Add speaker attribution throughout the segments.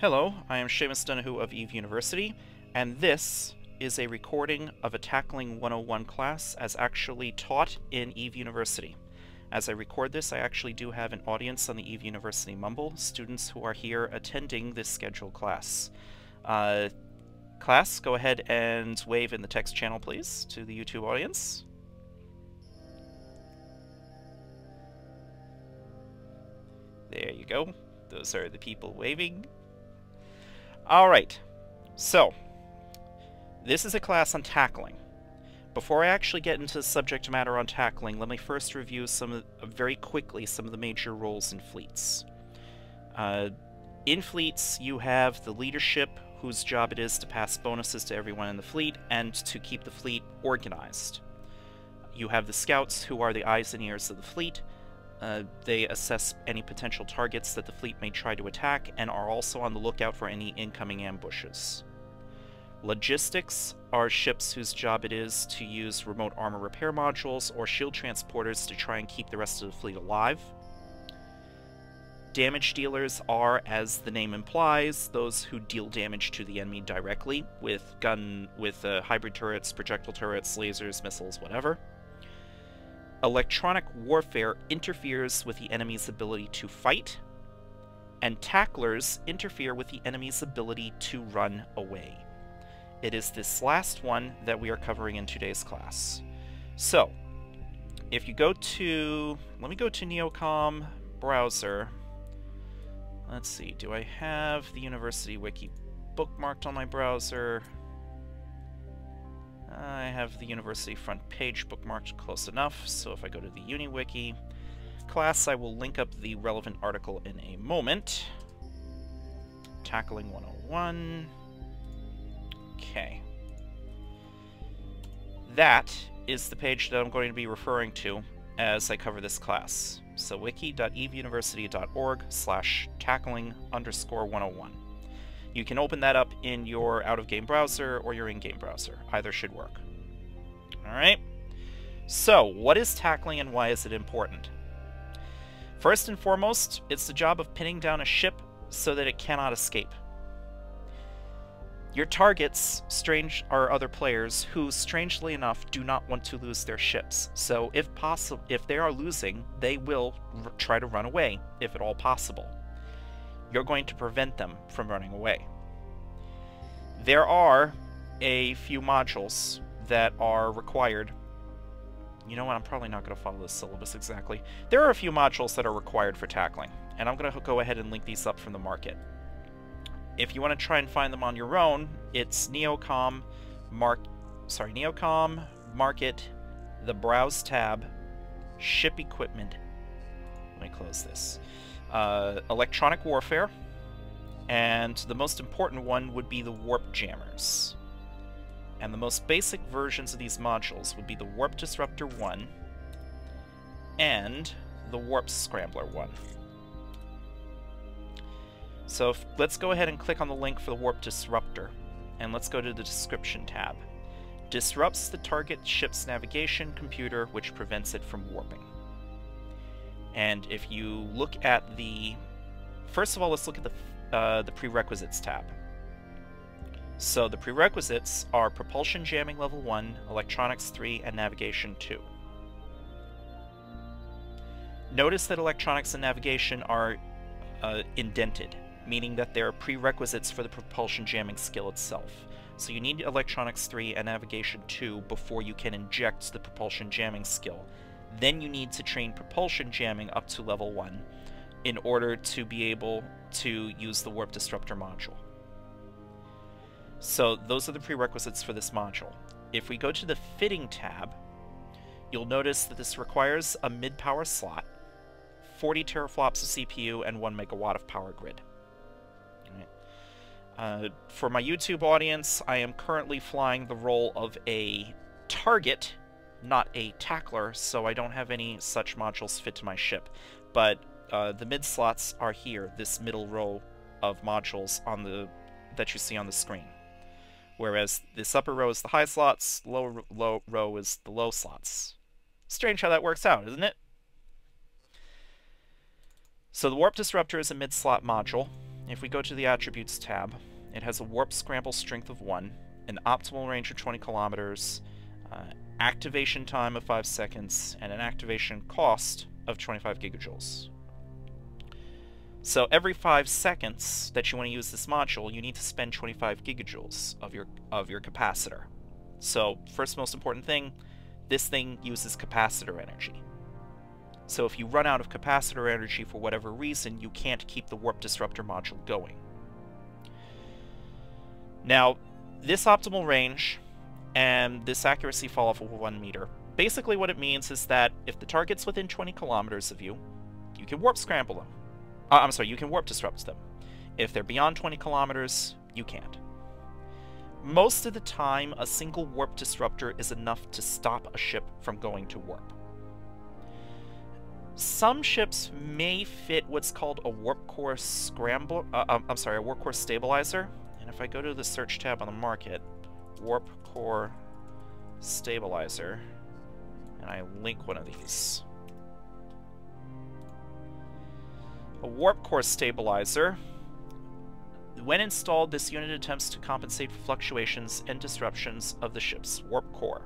Speaker 1: Hello, I am Seamus Donahue of EVE University, and this is a recording of a Tackling 101 class as actually taught in EVE University. As I record this, I actually do have an audience on the EVE University Mumble, students who are here attending this scheduled class. Class, go ahead and wave in the text channel, please, to the YouTube audience. There you go. Those are the people waving. Alright, so this is a class on tackling. Before I actually get into the subject matter on tackling, let me first review very quickly some of the major roles in fleets. In fleets, you have the leadership, whose job it is to pass bonuses to everyone in the fleet and to keep the fleet organized. You have the scouts, who are the eyes and ears of the fleet. They assess any potential targets that the fleet may try to attack and are also on the lookout for any incoming ambushes. Logistics are ships whose job it is to use remote armor repair modules or shield transporters to try and keep the rest of the fleet alive. Damage dealers are, as the name implies, those who deal damage to the enemy directly with hybrid turrets, projectile turrets, lasers, missiles, whatever. Electronic warfare interferes with the enemy's ability to fight, and tacklers interfere with the enemy's ability to run away. It is this last one that we are covering in today's class. So, if you go to, let me go to Neocom browser. Let's see, do I have the University Wiki bookmarked on my browser? I have the University front page bookmarked close enough, so if I go to the UniWiki class, I will link up the relevant article in a moment. Tackling 101. Okay. That is the page that I'm going to be referring to as I cover this class. So wiki.eveuniversity.org/tackling_101. You can open that up in your out-of-game browser or your in-game browser. Either should work. Alright? So, what is tackling and why is it important? First and foremost, it's the job of pinning down a ship so that it cannot escape. Your targets are other players who, strangely enough, do not want to lose their ships. So, if they are losing, they will try to run away, if at all possible. You're going to prevent them from running away. There are a few modules that are required. You know what, I'm probably not going to follow the syllabus exactly. There are a few modules that are required for tackling, and I'm going to go ahead and link these up from the market. If you want to try and find them on your own, it's Neocom, Market, the Browse tab, Ship Equipment. Let me close this. Electronic warfare, and the most important one would be the warp jammers. And the most basic versions of these modules would be the Warp Disruptor 1 and the Warp Scrambler 1. So let's go ahead and click on the link for the Warp Disruptor, and let's go to the description tab. Disrupts the target ship's navigation computer, which prevents it from warping. And if you look at the... First of all, let's look at the prerequisites tab. So the prerequisites are Propulsion Jamming Level 1, Electronics 3, and Navigation 2. Notice that Electronics and Navigation are indented, meaning that they're prerequisites for the Propulsion Jamming skill itself. So you need Electronics 3 and Navigation 2 before you can inject the Propulsion Jamming skill. Then you need to train propulsion jamming up to level 1 in order to be able to use the Warp Disruptor module. So those are the prerequisites for this module. If we go to the Fitting tab, you'll notice that this requires a mid-power slot, 40 teraflops of CPU, and 1 megawatt of power grid. Right. For my YouTube audience, I am currently flying the role of a target, not a tackler, so I don't have any such modules fit to my ship. But the mid slots are here, this middle row of modules that you see on the screen. Whereas this upper row is the high slots, lower row is the low slots. Strange how that works out, isn't it? So the Warp Disruptor is a mid-slot module. if we go to the Attributes tab, it has a Warp Scramble strength of 1, an optimal range of 20 kilometers, activation time of 5 seconds, and an activation cost of 25 gigajoules. So every 5 seconds that you want to use this module, you need to spend 25 gigajoules of your capacitor. So first most important thing, this thing uses capacitor energy. So if you run out of capacitor energy for whatever reason, you can't keep the Warp Disruptor module going. Now, this optimal range and this accuracy falloff of 1 meter, basically what it means is that if the target's within 20 kilometers of you, you can warp scramble them. You can warp disrupt them. If they're beyond 20 kilometers, you can't. Most of the time, a single warp disruptor is enough to stop a ship from going to warp. Some ships may fit what's called a warp core scramble. A warp core stabilizer. And if I go to the search tab on the market, warp core stabilizer, and I link one of these. A warp core stabilizer. When installed, this unit attempts to compensate for fluctuations and disruptions of the ship's warp core.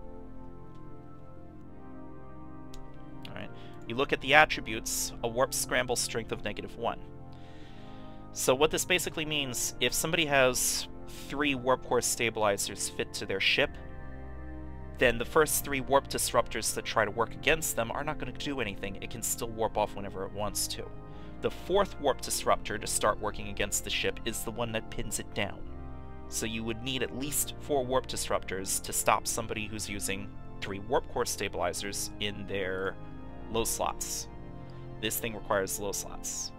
Speaker 1: Alright. You look at the attributes, a warp scramble strength of -1. So what this basically means, if somebody has 3 warp core stabilizers fit to their ship, then the first 3 warp disruptors that try to work against them are not going to do anything. It can still warp off whenever it wants to. The 4th warp disruptor to start working against the ship is the one that pins it down. So you would need at least 4 warp disruptors to stop somebody who's using 3 warp core stabilizers in their low slots. This thing requires low slots.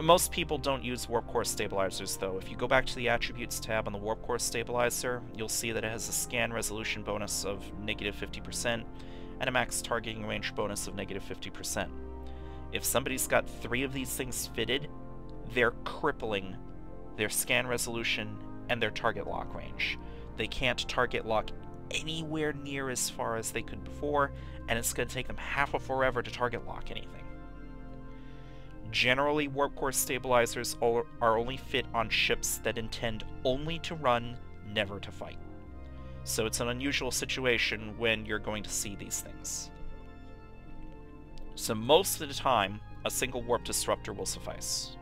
Speaker 1: Most people don't use warp core stabilizers, though. If you go back to the Attributes tab on the warp core stabilizer, you'll see that it has a scan resolution bonus of -50% and a max targeting range bonus of -50%. If somebody's got 3 of these things fitted, they're crippling their scan resolution and their target lock range. They can't target lock anywhere near as far as they could before, and it's going to take them half a forever to target lock anything. Generally, warp core stabilizers are only fit on ships that intend only to run, never to fight. So it's an unusual situation when you're going to see these things. So most of the time, a single warp disruptor will suffice.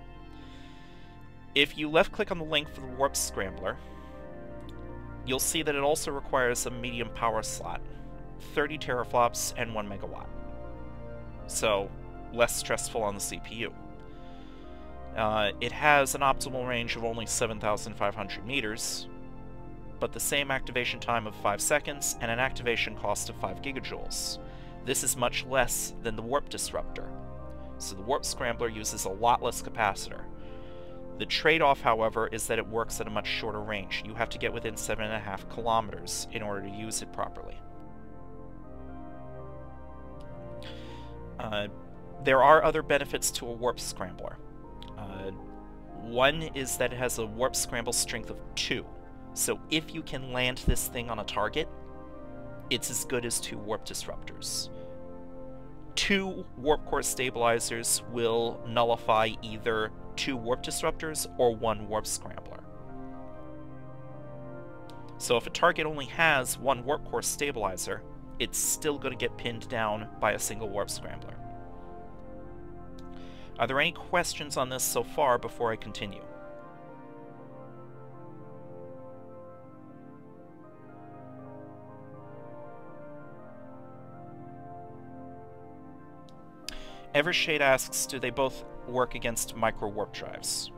Speaker 1: If you left-click on the link for the Warp Scrambler, you'll see that it also requires a medium power slot, 30 teraflops and 1 megawatt. So, less stressful on the CPU. It has an optimal range of only 7,500 meters, but the same activation time of 5 seconds and an activation cost of 5 gigajoules. This is much less than the Warp Disruptor, so the Warp Scrambler uses a lot less capacitor. The trade-off, however, is that it works at a much shorter range. You have to get within 7.5 kilometers in order to use it properly. There are other benefits to a Warp Scrambler. One is that it has a Warp Scramble strength of 2, so if you can land this thing on a target, it's as good as 2 Warp Disruptors. 2 Warp Core Stabilizers will nullify either 2 Warp Disruptors or 1 Warp Scrambler. So if a target only has 1 Warp Core Stabilizer, it's still going to get pinned down by a single Warp Scrambler. Are there any questions on this so far before I continue? Evershade asks, do they both work against micro warp drives?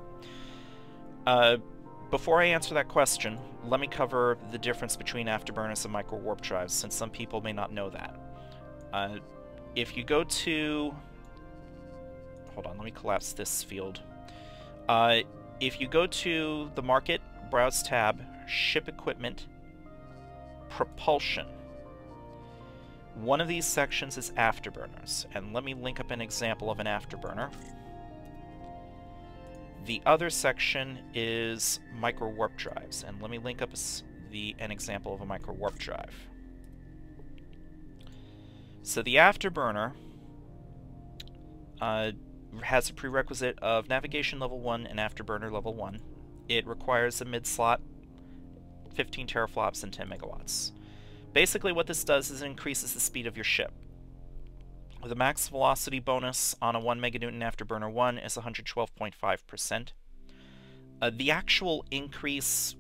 Speaker 1: Before I answer that question, let me cover the difference between afterburners and micro warp drives, since some people may not know that. If you go to... Hold on, let me collapse this field. If you go to the Market, Browse tab, Ship Equipment, Propulsion, one of these sections is afterburners, and let me link up an example of an afterburner. The other section is micro warp drives, and let me link up an example of a micro warp drive. So the afterburner has a prerequisite of navigation level 1 and afterburner level 1. It requires a mid-slot, 15 teraflops, and 10 megawatts. Basically what this does is it increases the speed of your ship. The max velocity bonus on a 1 meganewton afterburner 1 is 112.5%. The actual increase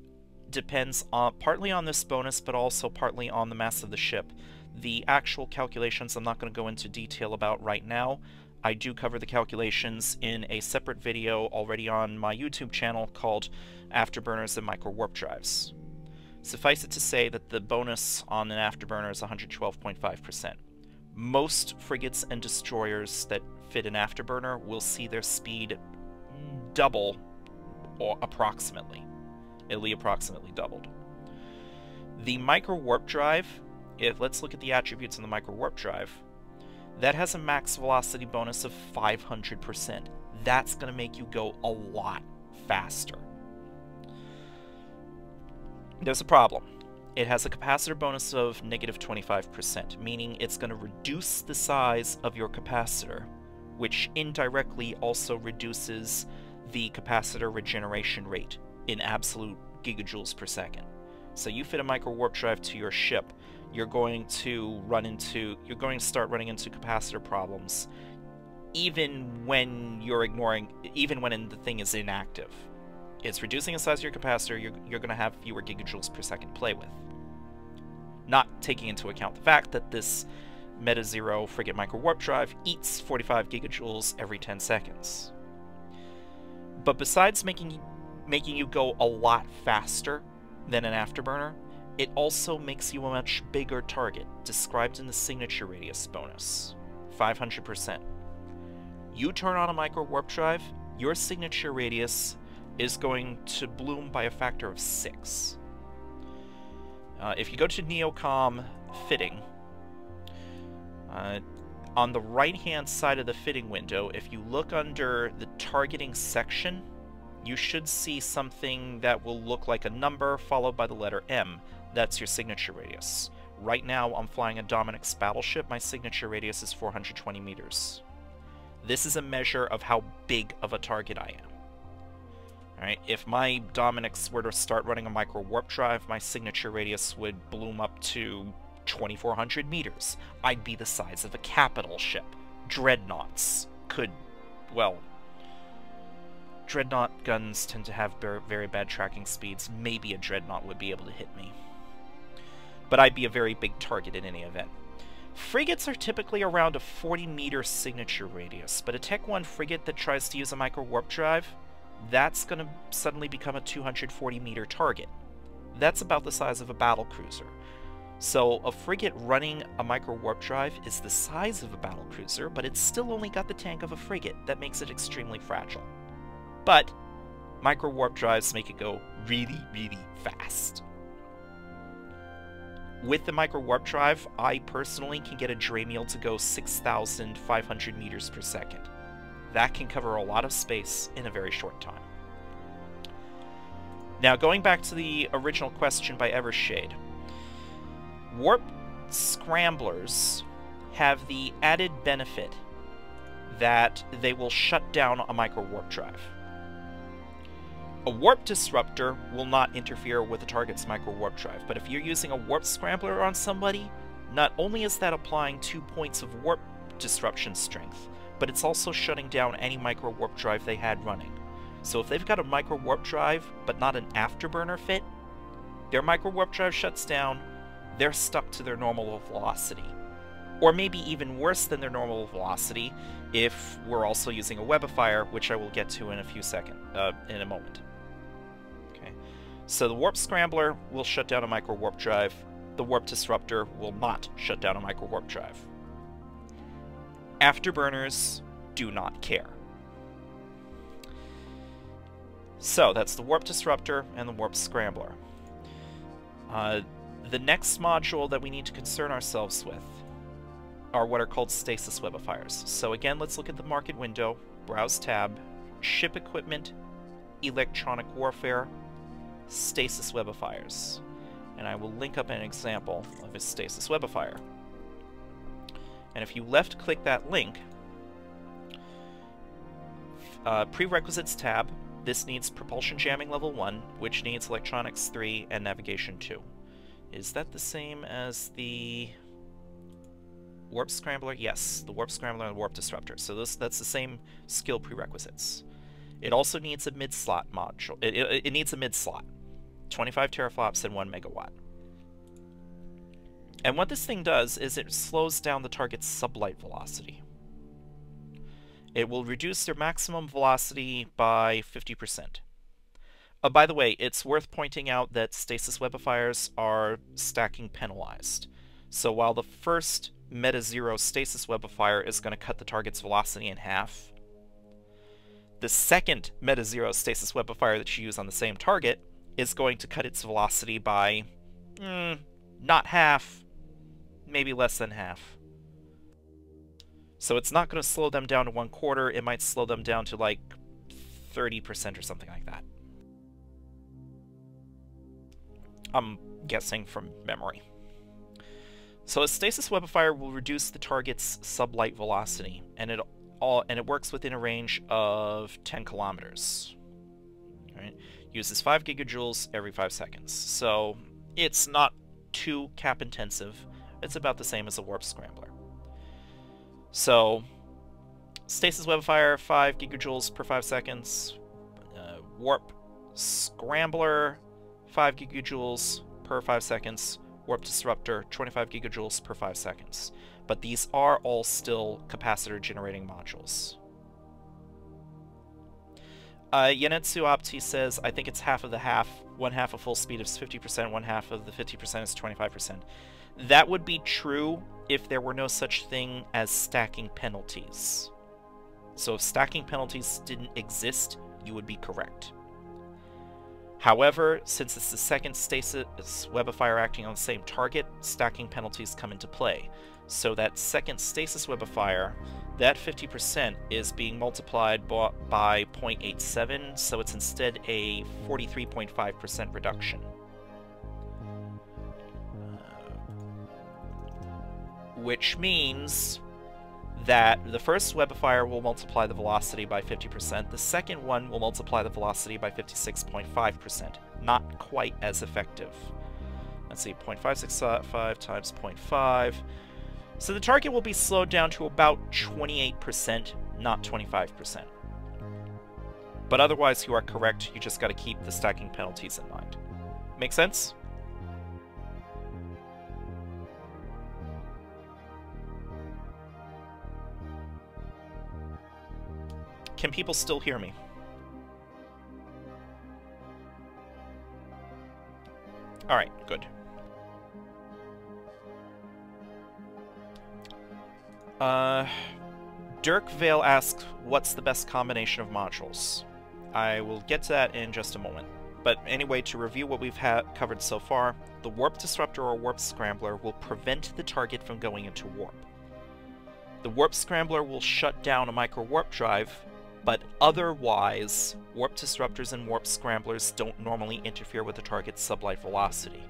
Speaker 1: depends partly on this bonus, but also partly on the mass of the ship. The actual calculations I'm not going to go into detail about right now. I do cover the calculations in a separate video already on my YouTube channel called Afterburners and Micro Warp Drives. Suffice it to say that the bonus on an afterburner is 112.5%. Most frigates and destroyers that fit an afterburner will see their speed double, or approximately doubled. The Micro Warp Drive, let's look at the attributes in the Micro Warp Drive. That has a max velocity bonus of 500%. That's going to make you go a lot faster. There's a problem. It has a capacitor bonus of negative 25%, meaning it's going to reduce the size of your capacitor, which indirectly also reduces the capacitor regeneration rate in absolute gigajoules per second. So you fit a Micro Warp Drive to your ship, you're going to start running into capacitor problems even when the thing is inactive. It's reducing the size of your capacitor, you're going to have fewer gigajoules per second to play with. Not taking into account the fact that this Meta Zero frigate Micro Warp Drive eats 45 gigajoules every 10 seconds. But besides making you go a lot faster than an afterburner, it also makes you a much bigger target, described in the signature radius bonus, 500%. You turn on a Micro Warp Drive, your signature radius is going to bloom by a factor of 6. If you go to Neocom Fitting, on the right-hand side of the fitting window, if you look under the targeting section, you should see something that will look like a number followed by the letter M. That's your signature radius. Right now, I'm flying a Dominix battleship. My signature radius is 420 meters. This is a measure of how big of a target I am. Alright, if my Dominix were to start running a Micro Warp Drive, my signature radius would bloom up to 2,400 meters. I'd be the size of a capital ship. Dreadnoughts could, well, Dreadnought guns tend to have very bad tracking speeds. Maybe a Dreadnought would be able to hit me. But I'd be a very big target in any event. Frigates are typically around a 40-meter signature radius, but a Tech 1 frigate that tries to use a Micro Warp Drive, that's going to suddenly become a 240-meter target. That's about the size of a battlecruiser. So a frigate running a Micro Warp Drive is the size of a battlecruiser, but it's still only got the tank of a frigate. That makes it extremely fragile. But Micro Warp Drives make it go really, really fast. With the Micro Warp Drive, I personally can get a Dramiel to go 6,500 meters per second. That can cover a lot of space in a very short time. Now, going back to the original question by Evershade, Warp Scramblers have the added benefit that they will shut down a Micro Warp Drive. A Warp Disruptor will not interfere with a target's Micro Warp Drive, but if you're using a Warp Scrambler on somebody, not only is that applying 2 points of Warp Disruption strength, but it's also shutting down any Micro Warp Drive they had running. So if they've got a Micro Warp Drive, but not an Afterburner fit, their Micro Warp Drive shuts down, they're stuck to their normal velocity. Or maybe even worse than their normal velocity, if we're also using a Webifier, which I will get to in a moment. Okay, so the Warp Scrambler will shut down a Micro Warp Drive. The Warp Disruptor will not shut down a Micro Warp Drive. Afterburners do not care. So that's the Warp Disruptor and the Warp Scrambler. The next module that we need to concern ourselves with are what are called Stasis Webifiers. So again, let's look at the market window, Browse tab, Ship Equipment, Electronic Warfare, Stasis Webifiers. And I will link up an example of a Stasis Webifier. And if you left-click that link, Prerequisites tab. This needs Propulsion Jamming level 1, which needs Electronics 3 and Navigation 2. Is that the same as the Warp Scrambler? Yes, the Warp Scrambler and Warp Disruptor. So that's the same skill prerequisites. It also needs a mid-slot module. It needs a mid-slot. 25 teraflops and 1 megawatt. And what this thing does is it slows down the target's sublight velocity. It will reduce their maximum velocity by 50%. By the way, it's worth pointing out that stasis webifiers are stacking penalized. So while the first Meta Zero stasis webifier is going to cut the target's velocity in half, the second Meta Zero stasis webifier that you use on the same target is going to cut its velocity by, not half, maybe less than half. So it's not going to slow them down to 1/4, it might slow them down to like 30% or something like that. I'm guessing from memory. So a stasis webifier will reduce the target's sublight velocity, and it works within a range of 10 kilometers. Right? Uses 5 gigajoules every 5 seconds. So it's not too cap intensive. It's about the same as a Warp Scrambler. So, stasis webifier, 5 gigajoules per 5 seconds. Warp Scrambler, 5 gigajoules per 5 seconds. Warp Disruptor, 25 gigajoules per 5 seconds. But these are all still capacitor generating modules. Yanetsu Opti says, I think it's half of the half. One half of full speed is 50%, one half of the 50% is 25%. That would be true if there were no such thing as stacking penalties. So if stacking penalties didn't exist, you would be correct. However, since it's the second stasis webifier acting on the same target, stacking penalties come into play. So that second stasis webifier, that 50% is being multiplied by 0.87, so it's instead a 43.5% reduction. Which means that the first webifier will multiply the velocity by 50%, the second one will multiply the velocity by 56.5%. Not quite as effective. Let's see, 0.565 times 0.5. So the target will be slowed down to about 28%, not 25%. But otherwise you are correct, you just gotta keep the stacking penalties in mind. Make sense? Can people still hear me? Alright, good. Dirk Vale asks, what's the best combination of modules? I will get to that in just a moment. But anyway, to review what we've covered so far, the Warp Disruptor or Warp Scrambler will prevent the target from going into warp. The Warp Scrambler will shut down a micro warp drive, but otherwise, Warp Disruptors and Warp Scramblers don't normally interfere with the target's sublight velocity.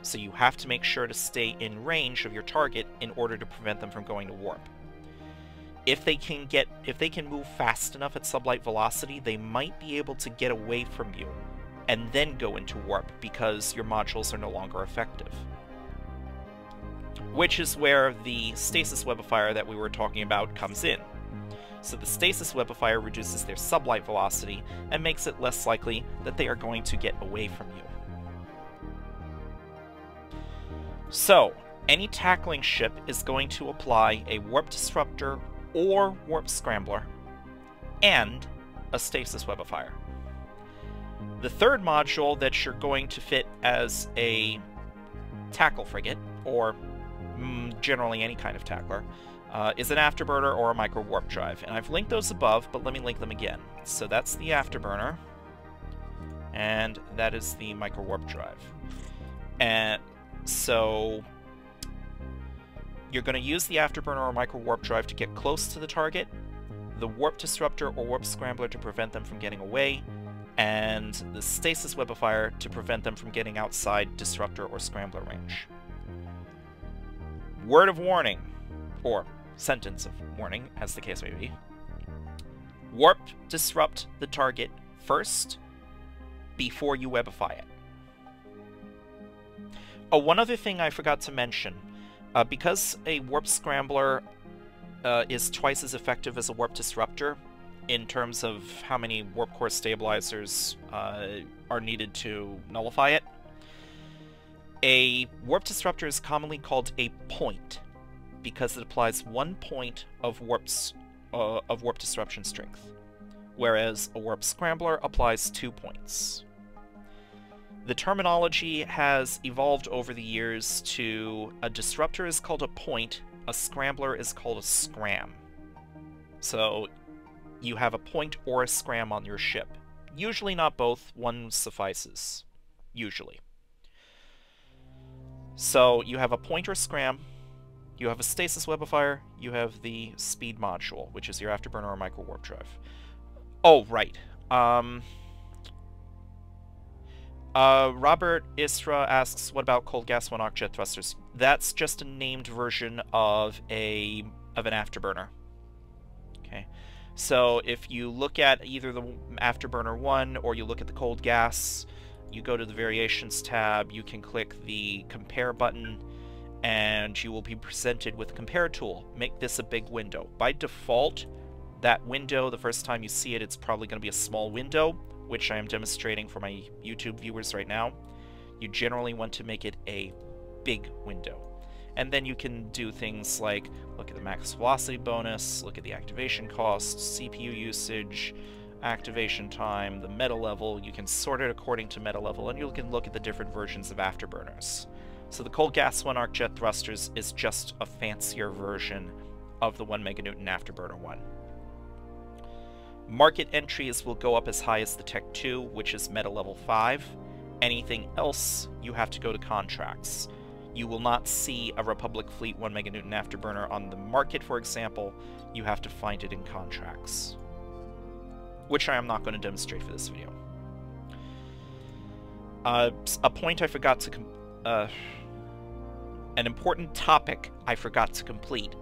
Speaker 1: So you have to make sure to stay in range of your target in order to prevent them from going to warp. If they can move fast enough at sublight velocity, they might be able to get away from you and then go into warp because your modules are no longer effective. Which is where the stasis webifier that we were talking about comes in. So the stasis webifier reduces their sublight velocity and makes it less likely that they are going to get away from you. So, any tackling ship is going to apply a Warp Disruptor or Warp Scrambler and a stasis webifier. The third module that you're going to fit as a tackle frigate, or generally any kind of tackler, is an afterburner or a micro warp drive. And I've linked those above, but let me link them again. So that's the afterburner, and that is the micro warp drive. And so you're going to use the afterburner or micro warp drive to get close to the target, the Warp Disruptor or Warp Scrambler to prevent them from getting away, and the stasis webifier to prevent them from getting outside Disruptor or Scrambler range. Word of warning, or sentence of warning, as the case may be. Warp disrupt the target first before you webify it. Oh, one other thing I forgot to mention. Because a warp scrambler is twice as effective as a warp disruptor in terms of how many warp core stabilizers are needed to nullify it, a warp disruptor is commonly called a point because it applies 1 point of warp disruption strength, whereas a warp scrambler applies 2 points. The terminology has evolved over the years to a disruptor is called a point, a scrambler is called a scram. So you have a point or a scram on your ship. Usually not both, one suffices. Usually. So you have a point or scram, you have a stasis webifier, you have the speed module, which is your afterburner or micro warp drive. Oh, right. Robert Isra asks, what about cold gas one-arc jet thrusters? That's just a named version of an afterburner. Okay, so if you look at either the afterburner 1 or you look at the cold gas, you go to the variations tab, you can click the compare button, and you will be presented with a compare tool. Make this a big window. By default, that window, the first time you see it, it's probably going to be a small window, which I am demonstrating for my YouTube viewers right now. You generally want to make it a big window. And then you can do things like look at the max velocity bonus, look at the activation costs, CPU usage, activation time, the meta level. You can sort it according to meta level, and you can look at the different versions of afterburners. So the cold gas 1-arc jet thrusters is just a fancier version of the 1 meganewton afterburner 1. Market entries will go up as high as the Tech 2, which is meta level 5. Anything else, you have to go to contracts. You will not see a Republic Fleet 1 meganewton afterburner on the market, for example. You have to find it in contracts, which I am not going to demonstrate for this video. A point I forgot to an important topic I forgot to complete.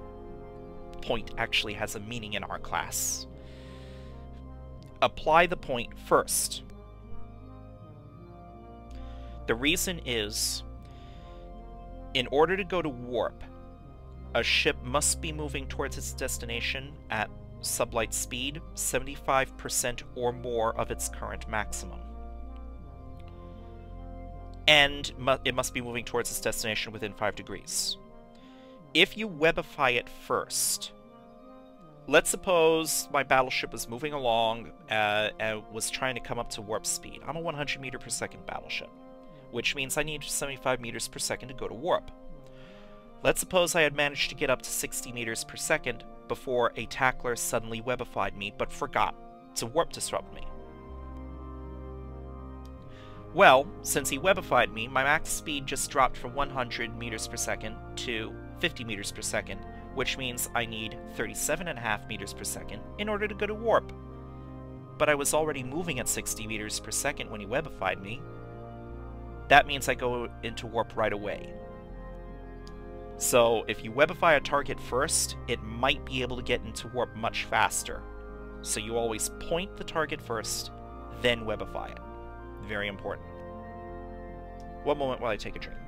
Speaker 1: Point actually has a meaning in our class. Apply the point first. The reason is, in order to go to warp, a ship must be moving towards its destination at sublight speed, 75% or more of its current maximum. And it must be moving towards its destination within 5 degrees. If you webify it first, let's suppose my battleship was moving along and was trying to come up to warp speed. I'm a 100 meter per second battleship, which means I need 75 meters per second to go to warp. Let's suppose I had managed to get up to 60 meters per second before a tackler suddenly webified me but forgot to warp disrupt me. Well, since he webified me, my max speed just dropped from 100 meters per second to 50 meters per second, which means I need 37.5 meters per second in order to go to warp. But I was already moving at 60 meters per second when he webified me. That means I go into warp right away. So if you webify a target first, it might be able to get into warp much faster. So you always point the target first, then webify it. Very important. One moment while I take a drink.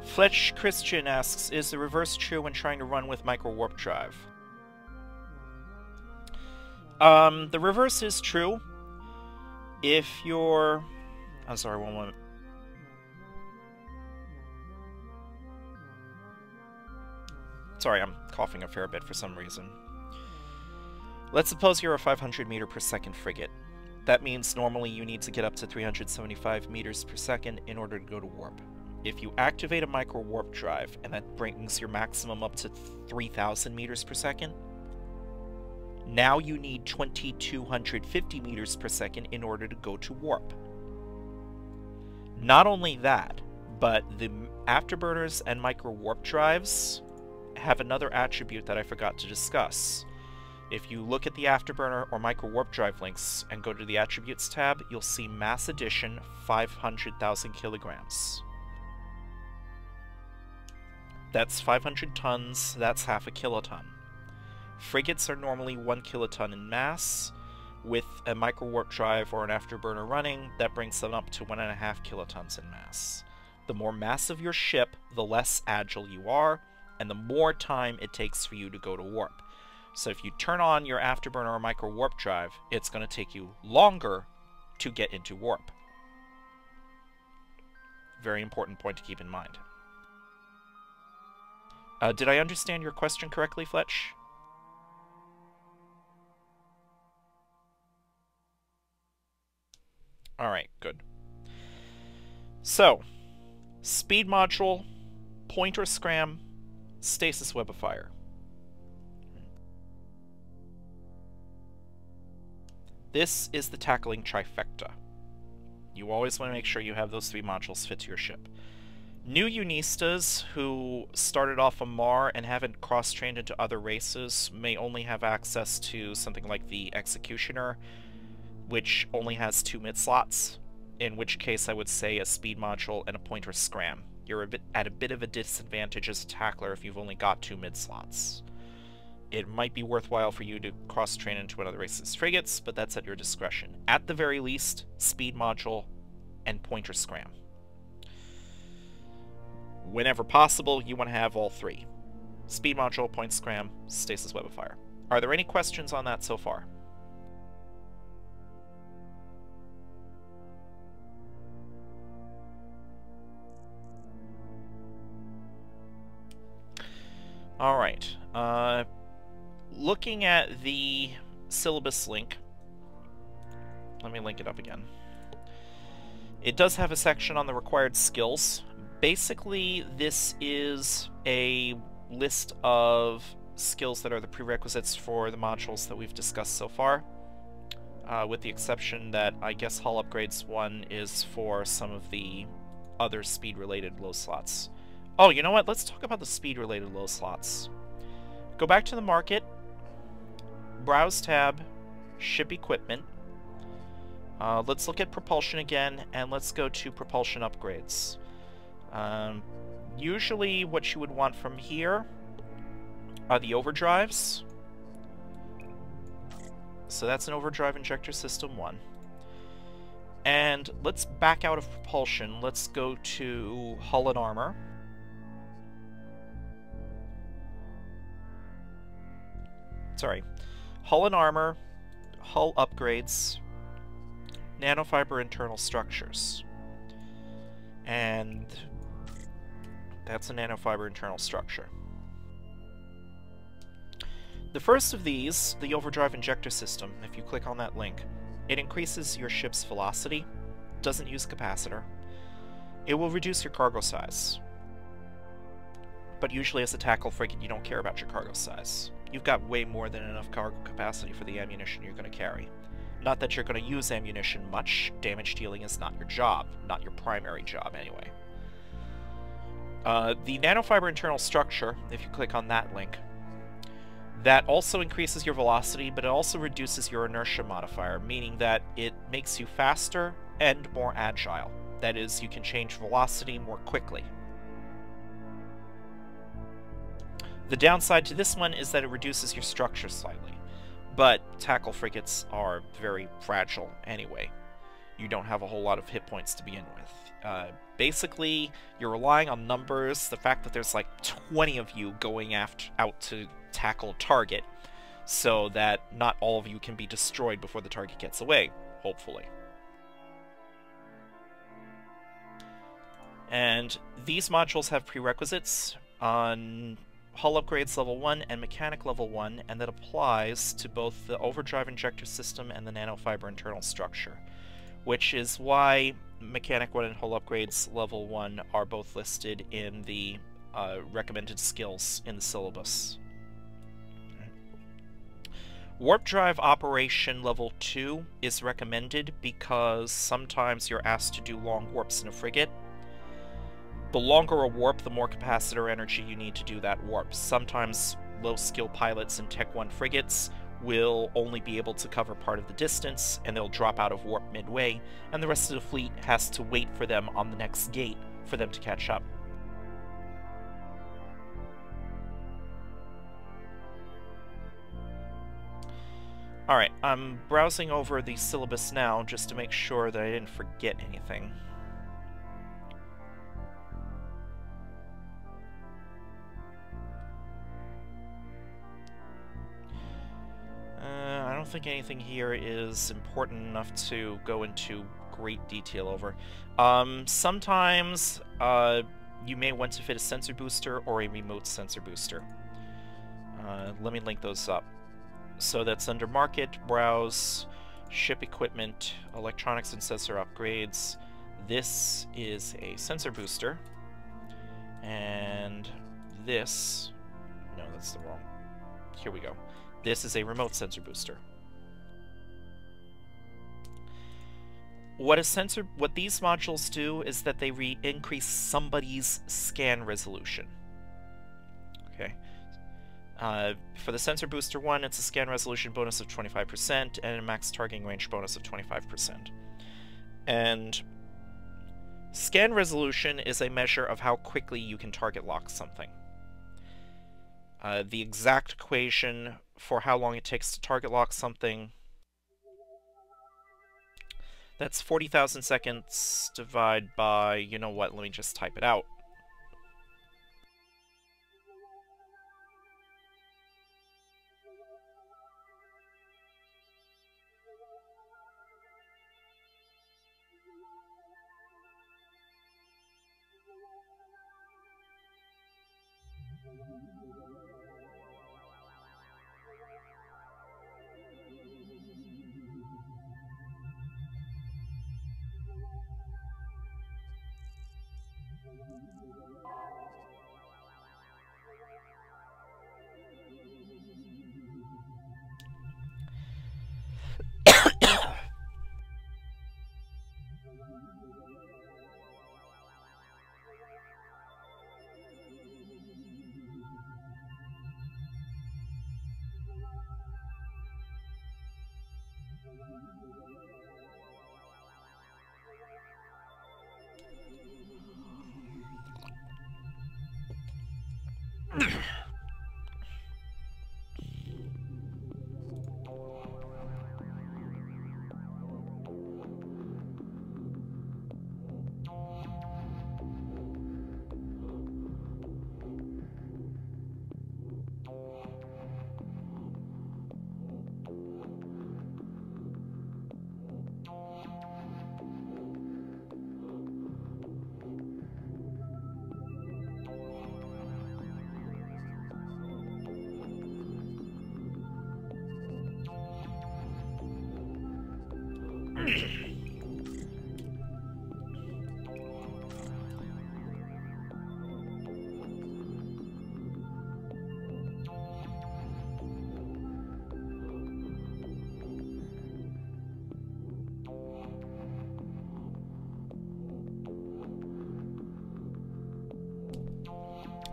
Speaker 1: Fletch Christian asks, is the reverse true when trying to run with micro warp drive? The reverse is true if you're... I'm sorry, one moment. Sorry, I'm coughing a fair bit for some reason. Let's suppose you're a 500 meter per second frigate. That means normally you need to get up to 375 meters per second in order to go to warp. If you activate a micro warp drive, and that brings your maximum up to 3,000 meters per second, now you need 2,250 meters per second in order to go to warp. Not only that, but the afterburners and micro warp drives have another attribute that I forgot to discuss. If you look at the Afterburner or Micro Warp Drive links and go to the Attributes tab, you'll see Mass Addition 500,000 kilograms. That's 500 tons, that's half a kiloton. Frigates are normally 1 kiloton in mass. With a Micro Warp Drive or an Afterburner running, that brings them up to 1.5 kilotons in mass. The more massive your ship, the less agile you are, and the more time it takes for you to go to warp. So if you turn on your Afterburner or Micro Warp Drive, it's going to take you longer to get into warp. Very important point to keep in mind. Did I understand your question correctly, Fletch? Alright, good. So, speed module, pointer scram, stasis webifier. This is the tackling trifecta. You always want to make sure you have those 3 modules fit to your ship. New Unistas who started off a Mar and haven't cross-trained into other races may only have access to something like the Executioner, which only has 2 mid-slots, in which case I would say a speed module and a pointer scram. You're at a bit of a disadvantage as a tackler if you've only got 2 mid-slots. It might be worthwhile for you to cross-train into another race's frigates, but that's at your discretion. At the very least, speed module and pointer scram. Whenever possible, you want to have all 3. Speed module, point scram, stasis webifier. Are there any questions on that so far? Alright, looking at the syllabus link, let me link it up again. It does have a section on the required skills. Basically, this is a list of skills that are the prerequisites for the modules that we've discussed so far, with the exception that I guess Hull Upgrades 1 is for some of the other speed-related low slots. Oh, you know what? Let's talk about the speed-related low slots. Go back to the market, browse tab, ship equipment. Let's look at propulsion again, and let's go to propulsion upgrades. Usually what you would want from here are the overdrives. So that's an overdrive injector system 1. And let's back out of propulsion. Let's go to hull and armor. Sorry. Hull and armor, hull upgrades, nanofiber internal structures. And that's a nanofiber internal structure. The first of these, the overdrive injector system, if you click on that link, it increases your ship's velocity, doesn't use capacitor. It will reduce your cargo size. But usually as a tackle frigate, you don't care about your cargo size. You've got way more than enough cargo capacity for the ammunition you're going to carry. Not that you're going to use ammunition much, damage dealing is not your job, not your primary job anyway. The nanofiber internal structure, if you click on that link, that also increases your velocity, but it also reduces your inertia modifier, meaning that it makes you faster and more agile. That is, you can change velocity more quickly. The downside to this one is that it reduces your structure slightly, but tackle frigates are very fragile anyway. You don't have a whole lot of hit points to begin with. Basically, you're relying on numbers, the fact that there's like 20 of you going out to tackle a target, so that not all of you can be destroyed before the target gets away, hopefully. And these modules have prerequisites on hull upgrades level 1 and mechanic level 1, and that applies to both the overdrive injector system and the nanofiber internal structure, which is why mechanic 1 and hull upgrades level 1 are both listed in the recommended skills in the syllabus. Warp drive operation level 2 is recommended because sometimes you're asked to do long warps in a frigate. The longer a warp, the more capacitor energy you need to do that warp. Sometimes low-skill pilots in Tech 1 frigates will only be able to cover part of the distance, and they'll drop out of warp midway, and the rest of the fleet has to wait for them on the next gate for them to catch up. Alright, I'm browsing over the syllabus now just to make sure that I didn't forget anything. I don't think anything here is important enough to go into great detail over. Sometimes you may want to fit a sensor booster or a remote sensor booster. Let me link those up. So that's under Market, Browse, Ship Equipment, Electronics and Sensor Upgrades. This is a sensor booster. And this... No, that's the wrong... Here we go. This is a remote sensor booster. What these modules do is that they increase somebody's scan resolution. Okay. For the sensor booster one, it's a scan resolution bonus of 25% and a max targeting range bonus of 25%. And scan resolution is a measure of how quickly you can target lock something. The exact equation for how long it takes to target lock something, that's 40,000 seconds divided by, you know what, let me just type it out.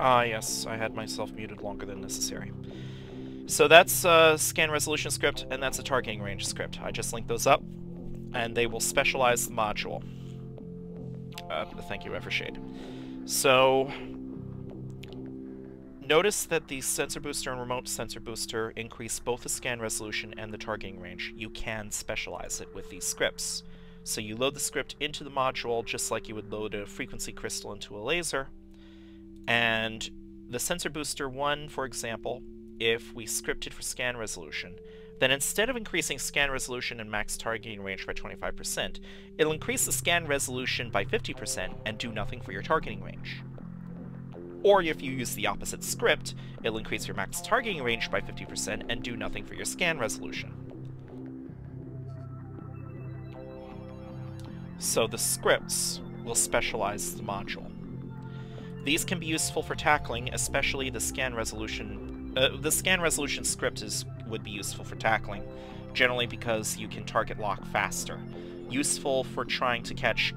Speaker 1: Ah, yes, I had myself muted longer than necessary. So that's a scan resolution script, and that's a targeting range script. I just linked those up, and they will specialize the module. Thank you, Evershade. So, notice that the sensor booster and remote sensor booster increase both the scan resolution and the targeting range. You can specialize it with these scripts. So you load the script into the module just like you would load a frequency crystal into a laser. And the sensor booster 1, for example, if we script it for scan resolution, then instead of increasing scan resolution and max targeting range by 25%, it'll increase the scan resolution by 50% and do nothing for your targeting range. Or if you use the opposite script, it'll increase your max targeting range by 50% and do nothing for your scan resolution. So the scripts will specialize the module. These can be useful for tackling, especially the scan resolution. The scan resolution script would be useful for tackling, generally because you can target lock faster. Useful for trying to catch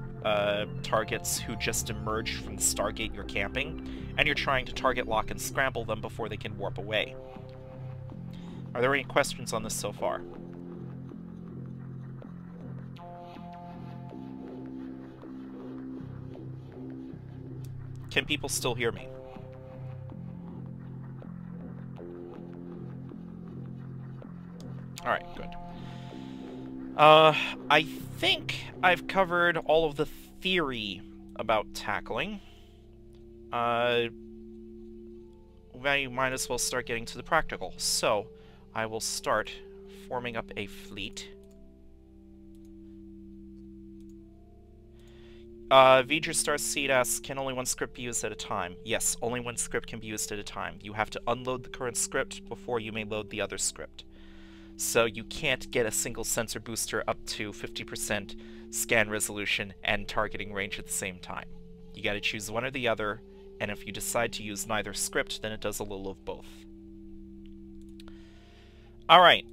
Speaker 1: targets who just emerged from the Stargate you're camping, and you're trying to target lock and scramble them before they can warp away. Are there any questions on this so far? Can people still hear me? Alright, good. I think I've covered all of the theory about tackling. I might as well start getting to the practical. So, I will start forming up a fleet. V'ger Star Seed asks, can only one script be used at a time? Yes, only one script can be used at a time. You have to unload the current script before you may load the other script. So you can't get a single sensor booster up to 50% scan resolution and targeting range at the same time. You gotta choose one or the other, and if you decide to use neither script, then it does a little of both. Alright.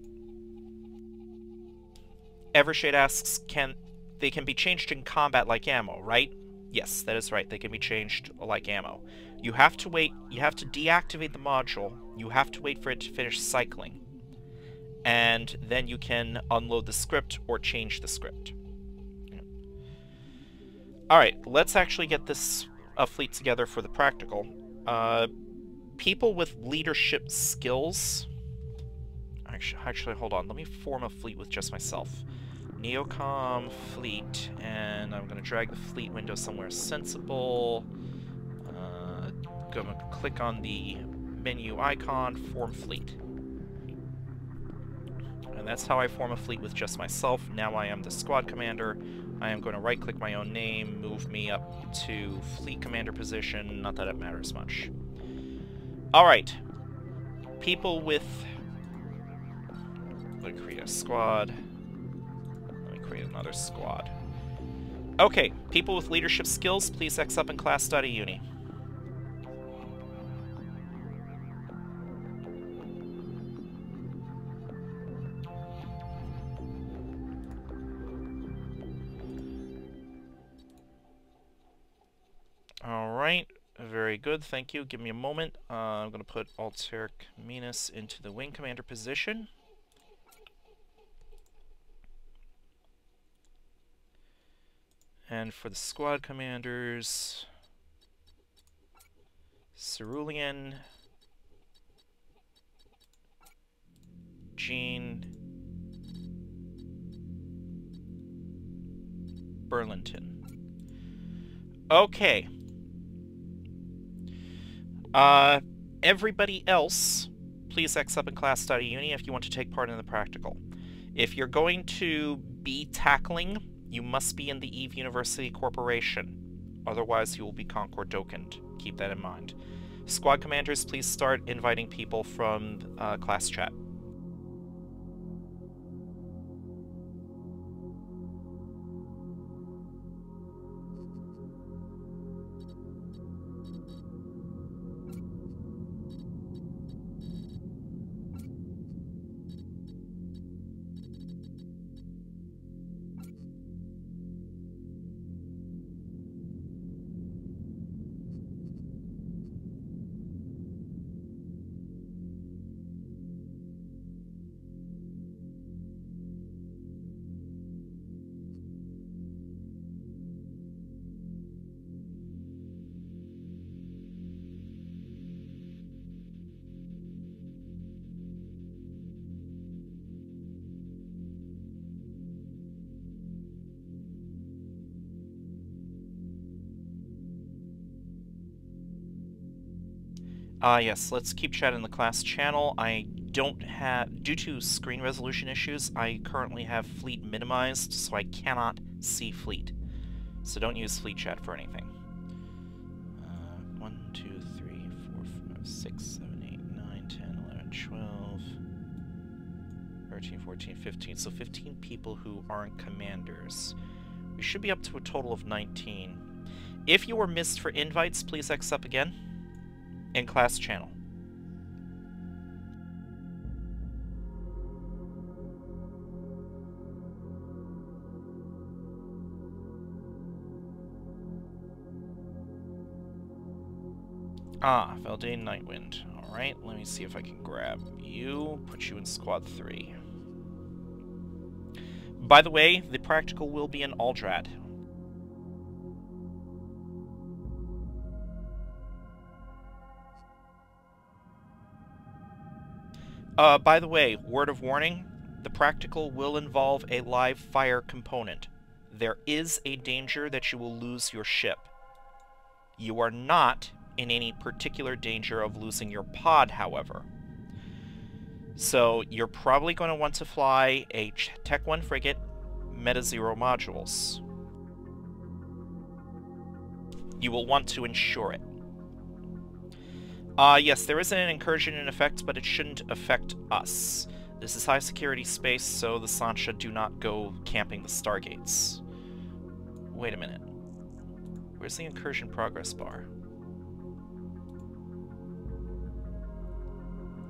Speaker 1: Evershade asks, they can be changed in combat like ammo, right? Yes, that is right. They can be changed like ammo. You have to wait, you have to deactivate the module, you have to wait for it to finish cycling, and then you can unload the script or change the script. Alright, let's actually get this fleet together for the practical. People with leadership skills... Actually, hold on. Let me form a fleet with just myself. Neocom fleet, and I'm going to drag the fleet window somewhere sensible. Gonna click on the menu icon, form fleet. And that's how I form a fleet with just myself. Now I am the squad commander. I am going to right-click my own name, move me up to fleet commander position. Not that it matters much. Alright. People with... Let me create a squad. Let me create another squad. Okay, people with leadership skills, please X up in class.uni. Alright, very good, thank you. Give me a moment. I'm going to put Alteric Minus into the wing commander position. And for the squad commanders, Cerulean, Jean, Burlington. Okay. Everybody else, please X up in class.uni if you want to take part in the practical. If you're going to be tackling, you must be in the EVE University Corporation. Otherwise, you will be Concord Dokkened. Keep that in mind. Squad commanders, please start inviting people from class chat. Yes, let's keep chat in the class channel. I don't have... Due to screen resolution issues, I currently have fleet minimized, so I cannot see fleet. So don't use fleet chat for anything. 1, 2, 3, 4, 5, 6, 7, 8, 9, 10, 11, 12, 13, 14, 15. So 15 people who aren't commanders. We should be up to a total of 19. If you were missed for invites, please X up again in class channel. Ah, Veldane Nightwind. Alright, let me see if I can grab you, put you in Squad 3. By the way, the practical will be an Aldrad. By the way, word of warning, the practical will involve a live fire component. There is a danger that you will lose your ship. You are not in any particular danger of losing your pod, however. So you're probably going to want to fly a Tech 1 frigate, Meta Zero modules. You will want to ensure it. Yes, there isn't an incursion in effect, but it shouldn't affect us. This is high security space, so the Sancha do not go camping the Stargates. Wait a minute. Where's the incursion progress bar?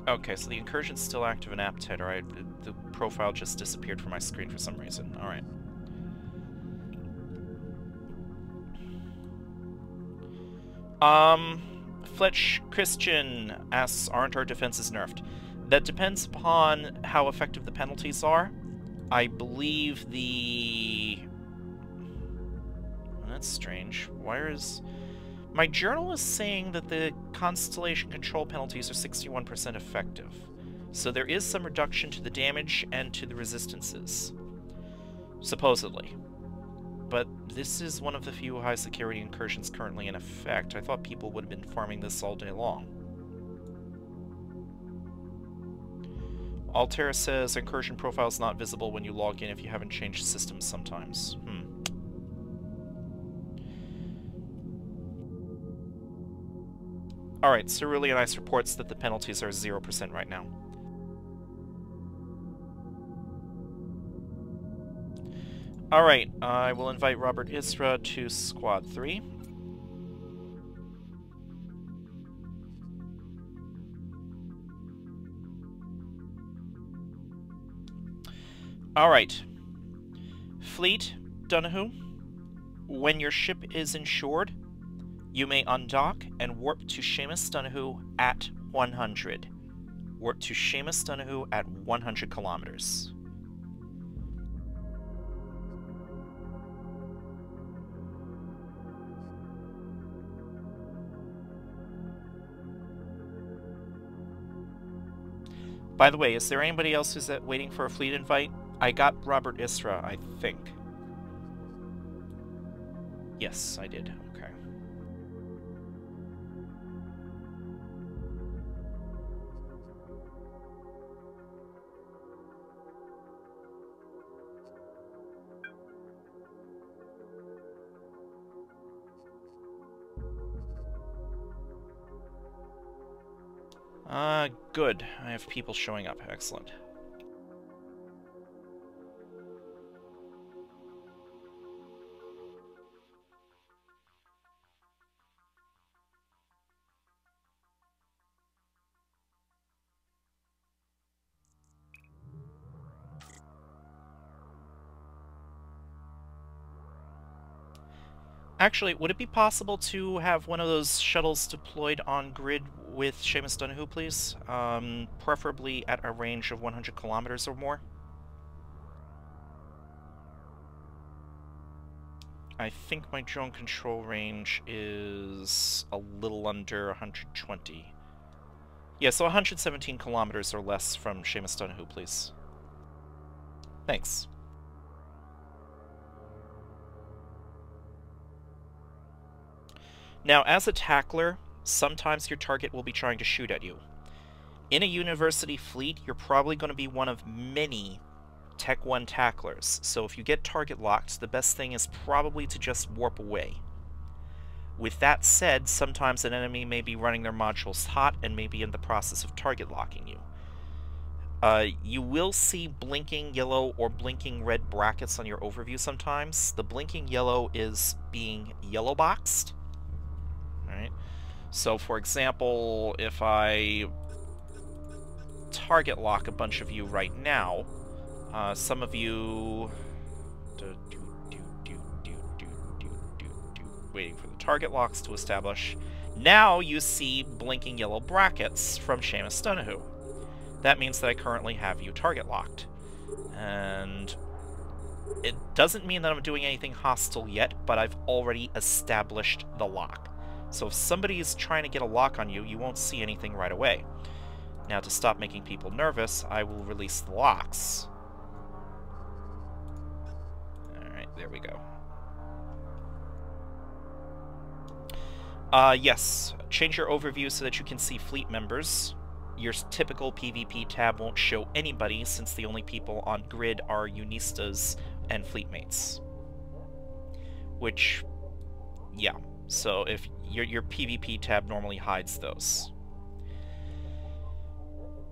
Speaker 1: Okay, so the incursion's still active in Aptite, alright. The profile just disappeared from my screen for some reason. Alright. Fletch Christian asks, aren't our defenses nerfed? That depends upon how effective the penalties are. I believe the... That's strange. Why is... My journal is saying that the Constellation control penalties are 61% effective. So there is some reduction to the damage and to the resistances. Supposedly. But this is one of the few high security incursions currently in effect. I thought people would have been farming this all day long. Altera says incursion profile is not visible when you log in if you haven't changed systems sometimes. Alright, Cerulean Ice reports that the penalties are 0% right now. Alright, I will invite Robert Isra to Squad 3. Alright. Fleet, Donahue, when your ship is insured, you may undock and warp to Seamus Donahue at 100. Warp to Seamus Donahue at 100 kilometers. By the way, is there anybody else who's waiting for a fleet invite? I got Robert Isra, I think. Yes, I did. Okay. Good. I have people showing up. Excellent. Actually, would it be possible to have one of those shuttles deployed on grid with Seamus Donahue, please? Preferably at a range of 100 kilometers or more. I think my drone control range is a little under 120. Yeah, so 117 kilometers or less from Seamus Donahue, please. Thanks. Now, as a tackler, sometimes your target will be trying to shoot at you. In a university fleet, you're probably going to be one of many Tech 1 tacklers, so if you get target locked, the best thing is probably to just warp away. With that said, sometimes an enemy may be running their modules hot and may be in the process of target locking you. You will see blinking yellow or blinking red brackets on your overview sometimes. The blinking yellow is being yellow boxed. Right. So, for example, if I target lock a bunch of you right now, some of you... waiting for the target locks to establish. Now you see blinking yellow brackets from Seamus Donahue. That means that I currently have you target locked. And it doesn't mean that I'm doing anything hostile yet, but I've already established the lock. So if somebody is trying to get a lock on you, you won't see anything right away. Now, to stop making people nervous, I will release the locks. Alright, there we go. Yes, change your overview so that you can see fleet members. Your typical PvP tab won't show anybody, since the only people on grid are Unistas and fleet mates. Which, yeah, so if your PvP tab normally hides those.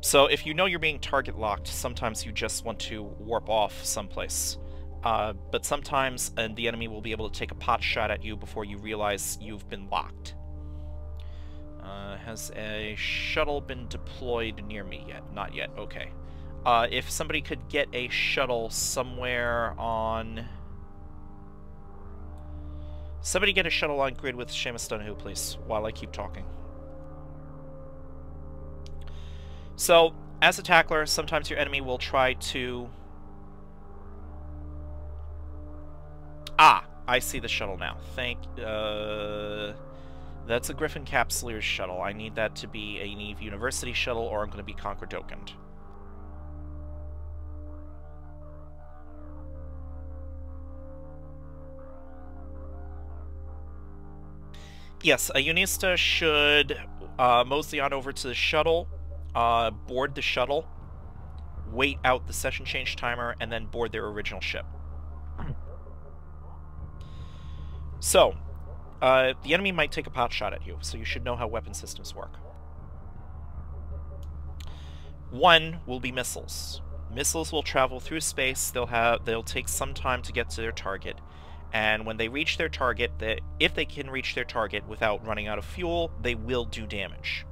Speaker 1: So if you know you're being target locked, sometimes you just want to warp off someplace. But sometimes the enemy will be able to take a pot shot at you before you realize you've been locked. Has a shuttle been deployed near me yet? Not yet, okay. If somebody could get a shuttle somewhere on... Somebody get a shuttle on grid with Seamus Donahue, please, while I keep talking. So, as a tackler, sometimes your enemy will try to... Ah! I see the shuttle now. That's a Griffin Capsuleer's shuttle. I need that to be a Neve University shuttle, or I'm going to be Conquer-Dokkened. Yes, a Unista should mosey on over to the shuttle, board the shuttle, wait out the session change timer, and then board their original ship. So, the enemy might take a pot shot at you, so you should know how weapon systems work. One will be missiles. Missiles will travel through space. They'll take some time to get to their target, and when they reach their target, if they can reach their target without running out of fuel, they will do damage.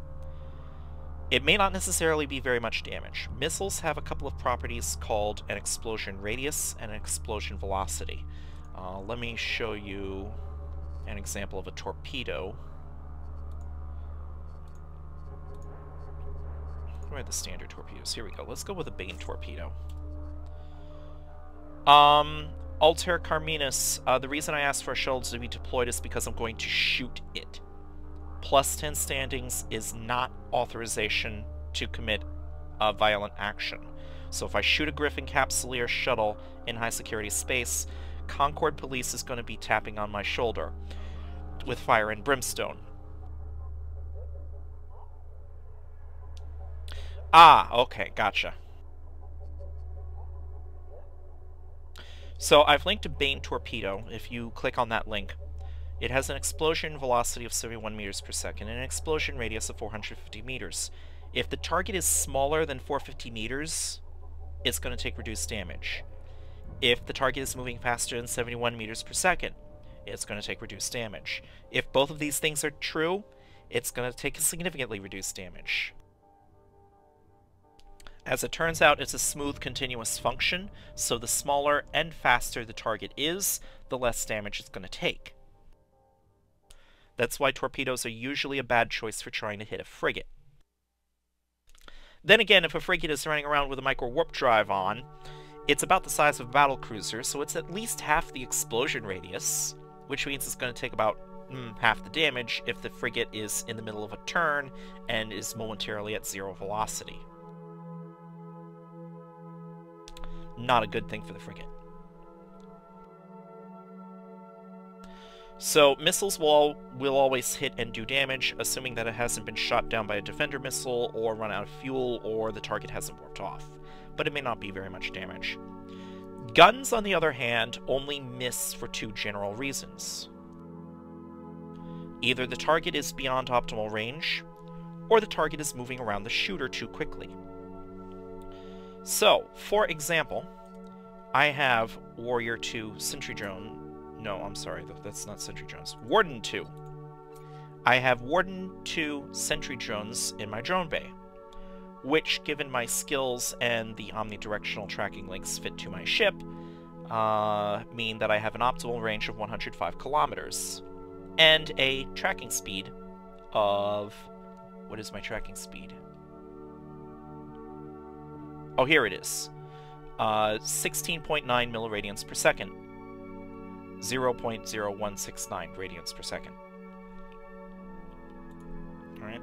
Speaker 1: It may not necessarily be very much damage. Missiles have a couple of properties called an explosion radius and an explosion velocity. Let me show you an example of a torpedo. Where are the standard torpedoes? Here we go. Let's go with a Bane torpedo. Altair Carminus, the reason I asked for a shuttle to be deployed is because I'm going to shoot it. Plus 10 standings is not authorization to commit a violent action. So if I shoot a Griffin Capsuleer shuttle in high security space, Concord Police is going to be tapping on my shoulder with fire and brimstone. Ah, okay, gotcha. So I've linked a Bane torpedo. If you click on that link, it has an explosion velocity of 71 meters per second and an explosion radius of 450 meters. If the target is smaller than 450 meters, it's going to take reduced damage. If the target is moving faster than 71 meters per second, it's going to take reduced damage. If both of these things are true, it's going to take a significantly reduced damage. As it turns out, it's a smooth, continuous function, so the smaller and faster the target is, the less damage it's going to take. That's why torpedoes are usually a bad choice for trying to hit a frigate. Then again, if a frigate is running around with a micro-warp drive on, it's about the size of a battlecruiser, so it's at least half the explosion radius, which means it's going to take about half the damage if the frigate is in the middle of a turn and is momentarily at 0 velocity. Not a good thing for the frigate. So, missiles will always hit and do damage, assuming that it hasn't been shot down by a defender missile, or run out of fuel, or the target hasn't warped off. But it may not be very much damage. Guns, on the other hand, only miss for two general reasons. Either the target is beyond optimal range, or the target is moving around the shooter too quickly. So, for example, I have Warrior 2 Sentry Drone. No, I'm sorry, that's not Sentry Drones. Warden 2. I have Warden 2 Sentry Drones in my drone bay, which, given my skills and the omnidirectional tracking links fit to my ship, mean that I have an optimal range of 105 kilometers, and a tracking speed of... What is my tracking speed? Oh, here it is. 16.9 milliradians per second. 0.0169 radians per second. Alright.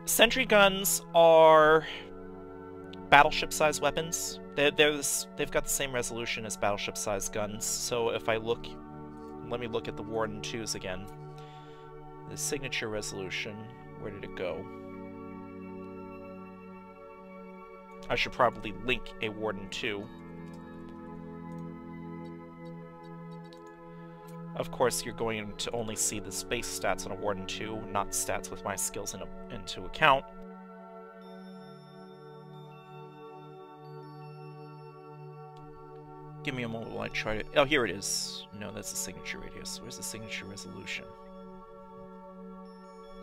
Speaker 1: Sentry guns are battleship-sized weapons. They've got the same resolution as battleship-sized guns. So if I look... Let me look at the Warden 2s again. The signature resolution, where did it go? I should probably link a Warden 2. Of course, you're going to only see the space stats on a Warden 2, not stats with my skills into account. Give me a moment while I try to... Oh, here it is. No, that's the signature radius. Where's the signature resolution?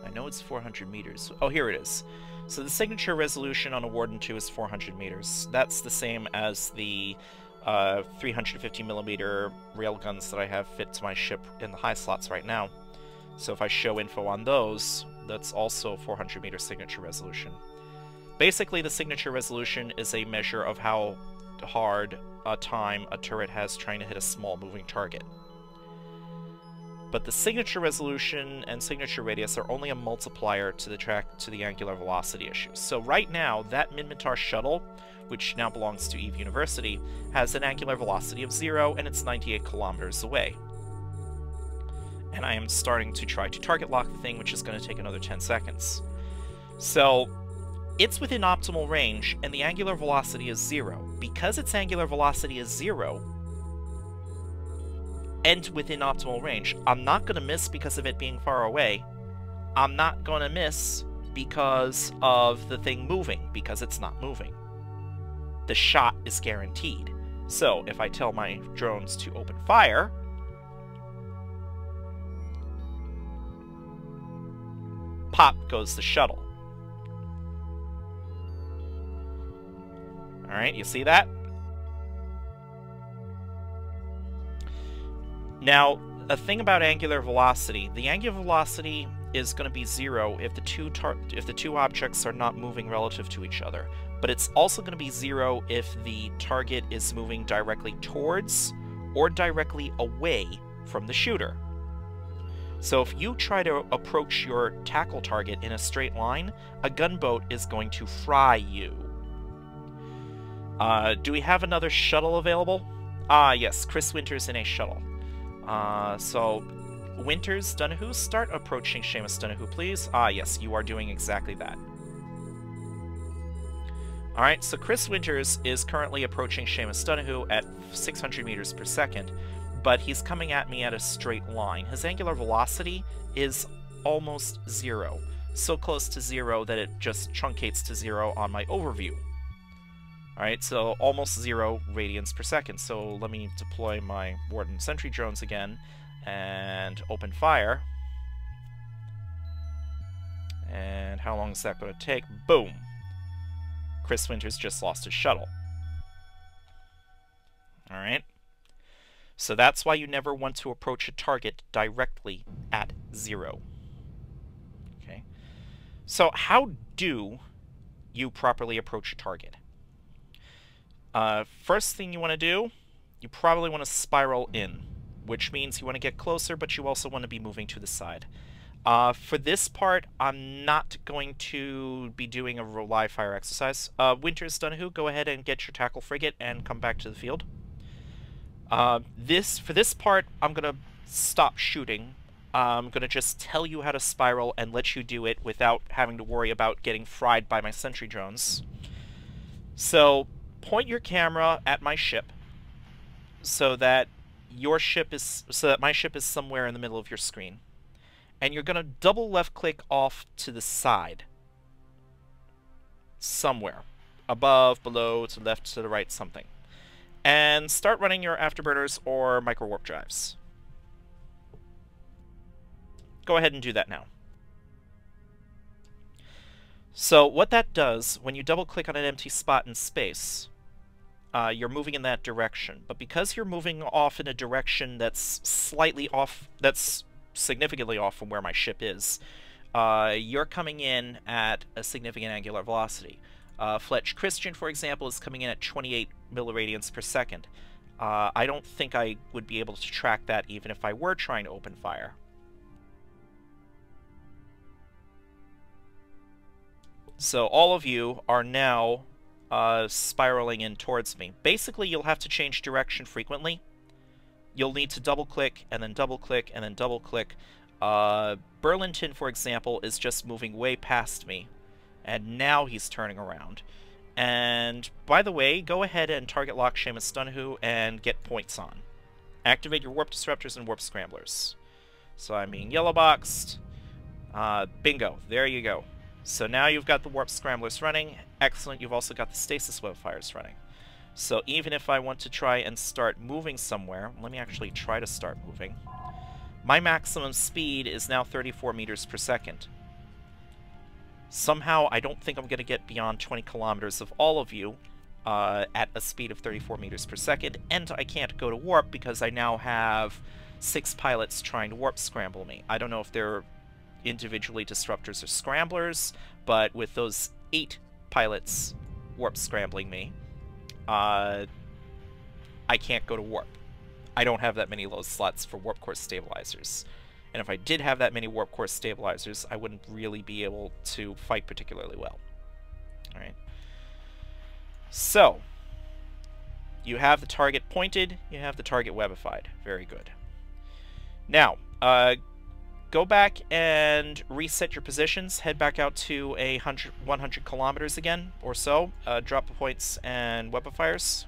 Speaker 1: I know it's 400 meters. Oh, here it is. So the signature resolution on a Warden 2 is 400 meters. That's the same as the 350mm railguns that I have fit to my ship in the high slots right now. So if I show info on those, that's also 400 meter signature resolution. Basically, the signature resolution is a measure of how hard a time a turret has trying to hit a small moving target. But the signature resolution and signature radius are only a multiplier to the angular velocity issues. So right now, that Minmatar shuttle, which now belongs to Eve University, has an angular velocity of 0, and it's 98 kilometers away. And I am starting to try to target lock the thing, which is going to take another 10 seconds. So it's within optimal range, and the angular velocity is 0. Because its angular velocity is 0, and within optimal range, I'm not going to miss because of it being far away. I'm not going to miss because of the thing moving, because it's not moving. The shot is guaranteed. So, if I tell my drones to open fire, pop goes the shuttle. Alright, you see that? Now, a thing about angular velocity. The angular velocity is going to be 0 if the two objects are not moving relative to each other. But it's also going to be 0 if the target is moving directly towards or directly away from the shooter. So if you try to approach your tackle target in a straight line, a gunboat is going to fry you. Do we have another shuttle available? Ah, yes, Chris Winters in a shuttle. So, Winters, Donahue, start approaching Seamus Donahue, please. Ah, yes, you are doing exactly that. Alright, so Chris Winters is currently approaching Seamus Donahue at 600 meters per second, but he's coming at me at a straight line. His angular velocity is almost 0. So close to 0 that it just truncates to 0 on my overview. Alright, so almost 0 radians per second. So let me deploy my Warden Sentry drones again and open fire. And how long is that going to take? Boom! Chris Winters just lost his shuttle. Alright. So that's why you never want to approach a target directly at 0. Okay. So how do you properly approach a target? First thing you want to do, you probably want to spiral in, which means you want to get closer, but you also want to be moving to the side. For this part, I'm not going to be doing a live fire exercise. Winters, Donahue, go ahead and get your tackle frigate and come back to the field. For this part, I'm going to stop shooting. I'm going to just tell you how to spiral and let you do it without having to worry about getting fried by my sentry drones. So, point your camera at my ship so that my ship is somewhere in the middle of your screen. And you're going to double left click off to the side. Somewhere. Above, below, to the left, to the right, something. And start running your afterburners or micro warp drives. Go ahead and do that now. So what that does, when you double click on an empty spot in space, you're moving in that direction. But because you're moving off in a direction that's slightly off, that's significantly off from where my ship is. You're coming in at a significant angular velocity. Fletch Christian, for example, is coming in at 28 milliradians per second. I don't think I would be able to track that even if I were trying to open fire. So all of you are now spiraling in towards me. Basically, you'll have to change direction frequently. You'll need to double-click, and then double-click, and then double-click. Burlington, for example, is just moving way past me, and now he's turning around. And, by the way, go ahead and target lock Seamus Dunhu and get points on. Activate your warp disruptors and warp scramblers. So I'm being yellow-boxed. Bingo. There you go. So now you've got the warp scramblers running. Excellent. You've also got the stasis web fires running. So even if I want to try and start moving somewhere, let me actually try to start moving. My maximum speed is now 34 meters per second. Somehow, I don't think I'm going to get beyond 20 kilometers of all of you at a speed of 34 meters per second, and I can't go to warp because I now have 6 pilots trying to warp scramble me. I don't know if they're individually disruptors or scramblers, but with those 8 pilots warp scrambling me, I can't go to warp. I don't have that many low slots for warp core stabilizers. And if I did have that many warp core stabilizers, I wouldn't really be able to fight particularly well. Alright. So, you have the target pointed, you have the target webified. Very good. Now, go back and reset your positions. Head back out to 100 kilometers again, or so. Drop the points and webifiers.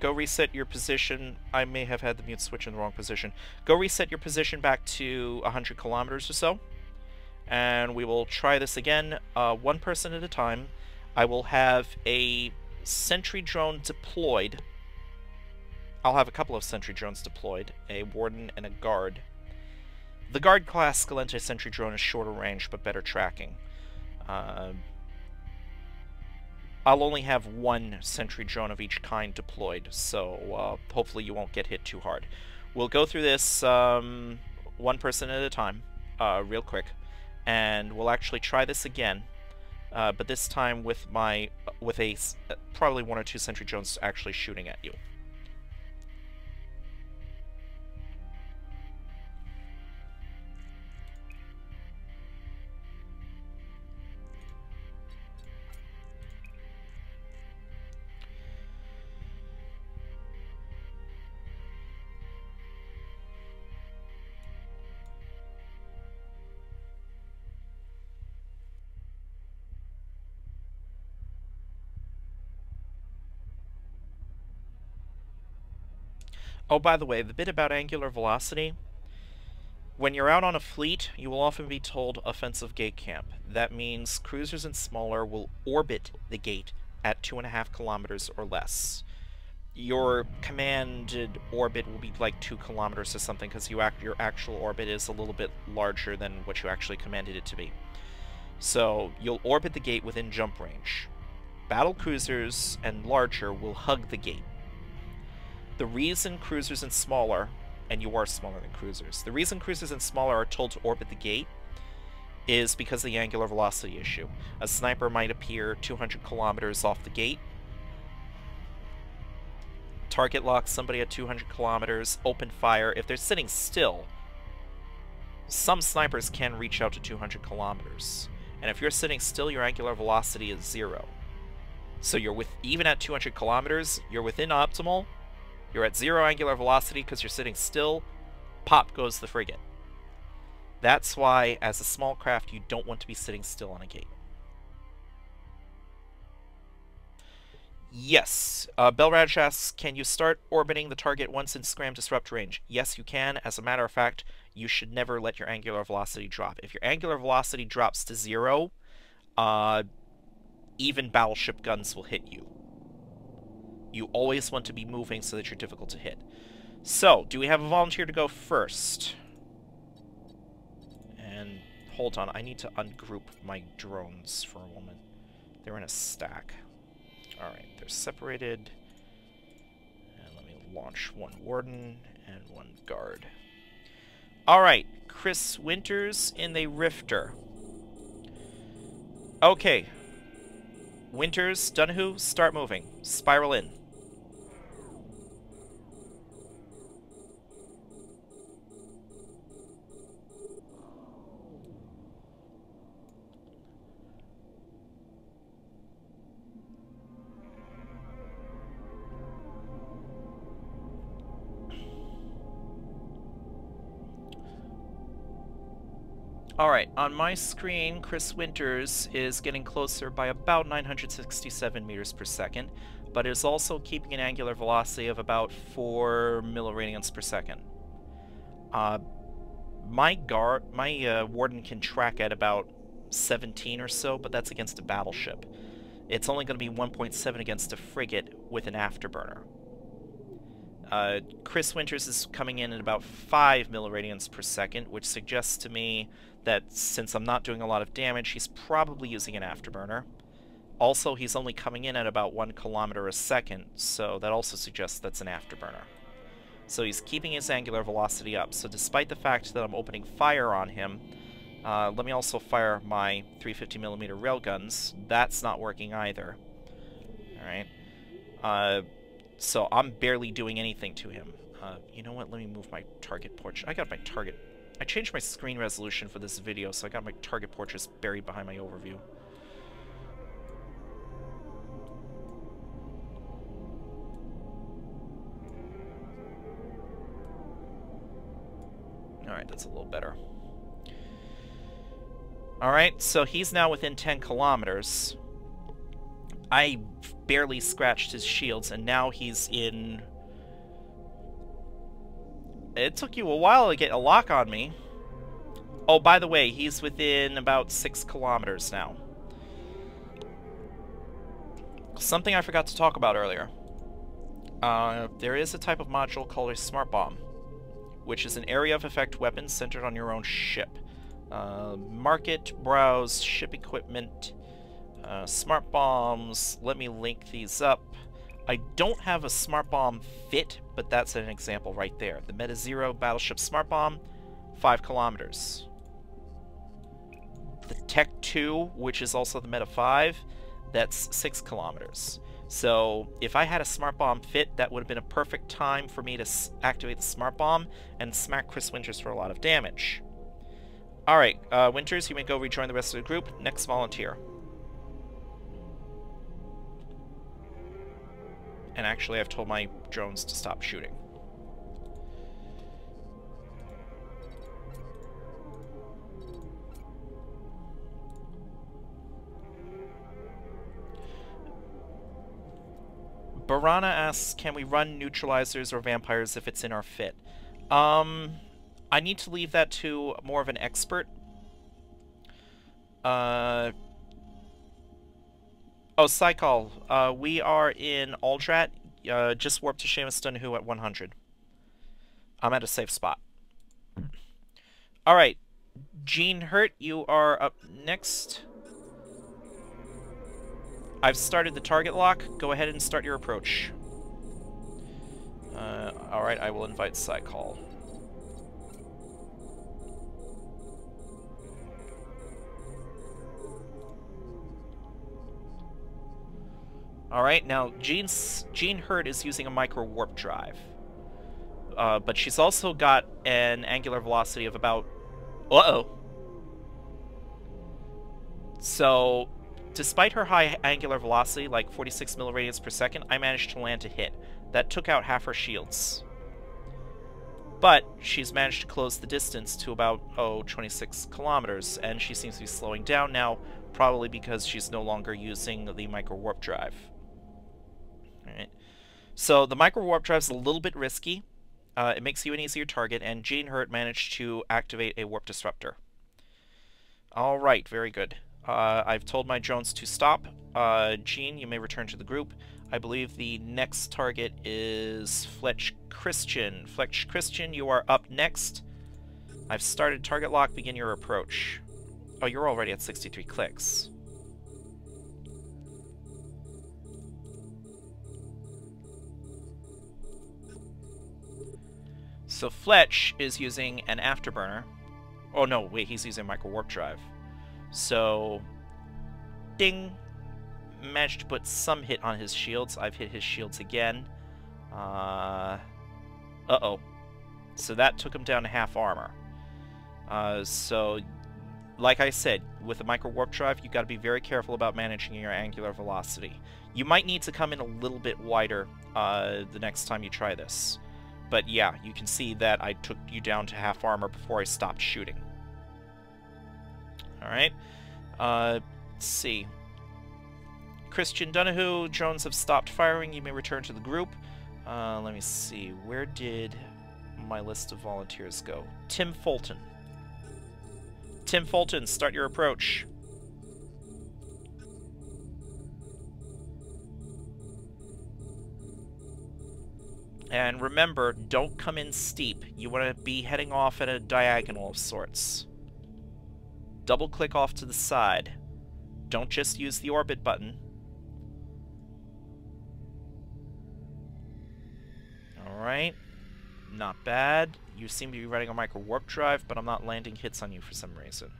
Speaker 1: Go reset your position. I may have had the mute switch in the wrong position. Go reset your position back to 100 kilometers or so. And we will try this again, one person at a time. I will have a sentry drone deployed. I'll have a couple of sentry drones deployed, a warden and a guard. The guard class Scalente sentry drone is shorter range but better tracking. I'll only have one sentry drone of each kind deployed, so hopefully you won't get hit too hard. We'll go through this one person at a time, real quick, and we'll actually try this again, but this time with probably 1 or 2 sentry drones actually shooting at you. Oh, by the way, the bit about angular velocity, when you're out on a fleet, you will often be told offensive gate camp. That means cruisers and smaller will orbit the gate at 2.5 kilometers or less. Your commanded orbit will be like 2 kilometers or something, because your actual orbit is a little bit larger than what you actually commanded it to be. So, you'll orbit the gate within jump range. Battle cruisers and larger will hug the gate. The reason cruisers and smaller, and you are smaller than cruisers, the reason cruisers and smaller are told to orbit the gate is because of the angular velocity issue. A sniper might appear 200 kilometers off the gate, target lock somebody at 200 kilometers, open fire. If they're sitting still, some snipers can reach out to 200 kilometers. And if you're sitting still, your angular velocity is 0. So even at 200 kilometers, you're within optimal. You're at 0 angular velocity because you're sitting still. Pop goes the frigate. That's why, as a small craft, you don't want to be sitting still on a gate. Yes. Belraj asks, can you start orbiting the target once in scram disrupt range? Yes, you can. As a matter of fact, you should never let your angular velocity drop. If your angular velocity drops to 0, even battleship guns will hit you. You always want to be moving so that you're difficult to hit. So, do we have a volunteer to go first? And hold on, I need to ungroup my drones for a moment. They're in a stack. Alright, they're separated. And let me launch one Warden and one Guard. Alright, Chris Winters in the Rifter. Okay. Winters, Donahue, start moving. Spiral in. Alright, on my screen, Chris Winters is getting closer by about 967 meters per second, but is also keeping an angular velocity of about 4 milliradians per second. My Warden can track at about 17 or so, but that's against a battleship. It's only going to be 1.7 against a frigate with an afterburner. Chris Winters is coming in at about 5 milliradians per second, which suggests to me that since I'm not doing a lot of damage, he's probably using an afterburner. Also, he's only coming in at about 1 kilometer a second, so that also suggests that's an afterburner. So he's keeping his angular velocity up. So despite the fact that I'm opening fire on him, let me also fire my 350mm railguns. That's not working either. Alright. So I'm barely doing anything to him. You know what? Let me move my target portrait. I got my target... I changed my screen resolution for this video, so I got my target portraits buried behind my overview. Alright, that's a little better. Alright, so he's now within 10 kilometers. I barely scratched his shields, and now he's in... It took you a while to get a lock on me. Oh, by the way, he's within about 6 kilometers now. Something I forgot to talk about earlier. There is a type of module called a smart bomb, which is an area of effect weapon centered on your own ship. Market, browse, ship equipment, smart bombs. Let me link these up. I don't have a smart bomb fit, but that's an example right there. The Meta Zero Battleship Smart Bomb, 5 kilometers. The Tech 2, which is also the Meta 5, that's 6 kilometers. So if I had a smart bomb fit, that would have been a perfect time for me to activate the smart bomb and smack Chris Winters for a lot of damage. Alright, Winters, you may go rejoin the rest of the group. Next volunteer. And actually, I've told my drones to stop shooting. Barana asks, can we run neutralizers or vampires if it's in our fit? I need to leave that to more of an expert. Oh, Psychol, we are in Aldrat. Just warp to Seamus Donahue at 100. I'm at a safe spot. Alright, Gene Hurt, you are up next. I've started the target lock. Go ahead and start your approach. Alright, I will invite Psychol. Alright, now Gene Hurt is using a micro warp drive. But she's also got an angular velocity of about... Uh-oh. So, despite her high angular velocity, like 46 milliradians per second, I managed to land a hit. That took out half her shields. But she's managed to close the distance to about, 26 kilometers, and she seems to be slowing down now, probably because she's no longer using the micro warp drive. Alright. So the micro warp drive is a little bit risky. It makes you an easier target, and Gene Hurt managed to activate a warp disruptor. Alright, very good. I've told my drones to stop. Gene, you may return to the group. I believe the next target is Fletch Christian. Fletch Christian, you are up next. I've started target lock. Begin your approach. Oh, you're already at 63 clicks. So Fletch is using an Afterburner. Oh no, wait, he's using Micro Warp Drive. So, ding! Managed to put some hit on his shields. I've hit his shields again. Uh-oh. So that took him down to half armor. So, like I said, with the Micro Warp Drive, you've got to be very careful about managing your angular velocity. You might need to come in a little bit wider the next time you try this. But yeah, you can see that I took you down to half armor before I stopped shooting. Alright. Let's see. Christian Donahue, drones have stopped firing. You may return to the group. Let me see. Where did my list of volunteers go? Tim Fulton. Tim Fulton, start your approach. And remember, don't come in steep. You want to be heading off at a diagonal of sorts. Double-click off to the side. Don't just use the orbit button. Alright. Not bad. You seem to be running a Micro Warp Drive, but I'm not landing hits on you for some reason.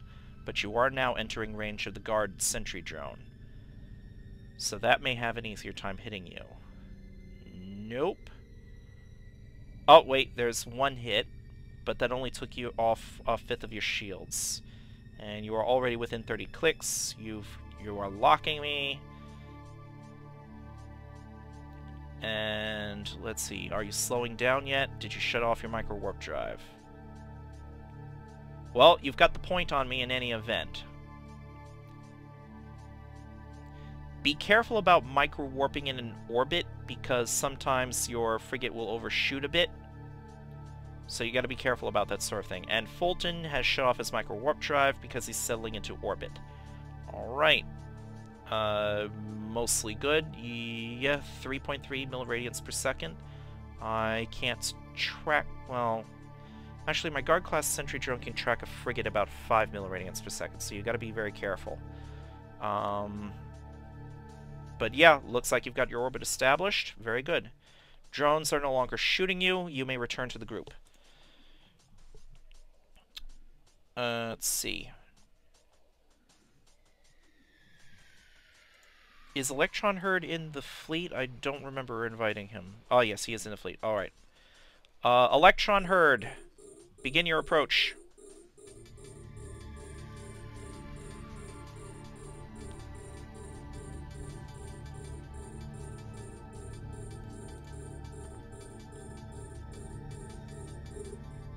Speaker 1: But you are now entering range of the guard sentry drone. So that may have an easier time hitting you. Nope. Oh, wait, there's one hit, but that only took you off a fifth of your shields. And you are already within 30 clicks. You are locking me. And let's see, are you slowing down yet? Did you shut off your Micro Warp Drive? Well, you've got the point on me in any event. Be careful about micro warping in an orbit, because sometimes your frigate will overshoot a bit. So you got to be careful about that sort of thing. And Fulton has shut off his Micro Warp Drive because he's settling into orbit. Alright. Mostly good. Yeah, 3.3 milliradians per second. I can't track... Well... Actually, my Guard class Sentry drone can track a frigate about 5 milliradians per second, so you got to be very careful. But yeah, looks like you've got your orbit established. Very good. Drones are no longer shooting you. You may return to the group. Let's see. Is Electron Herd in the fleet? I don't remember inviting him. Oh, yes, he is in the fleet. Alright. Electron Herd, begin your approach.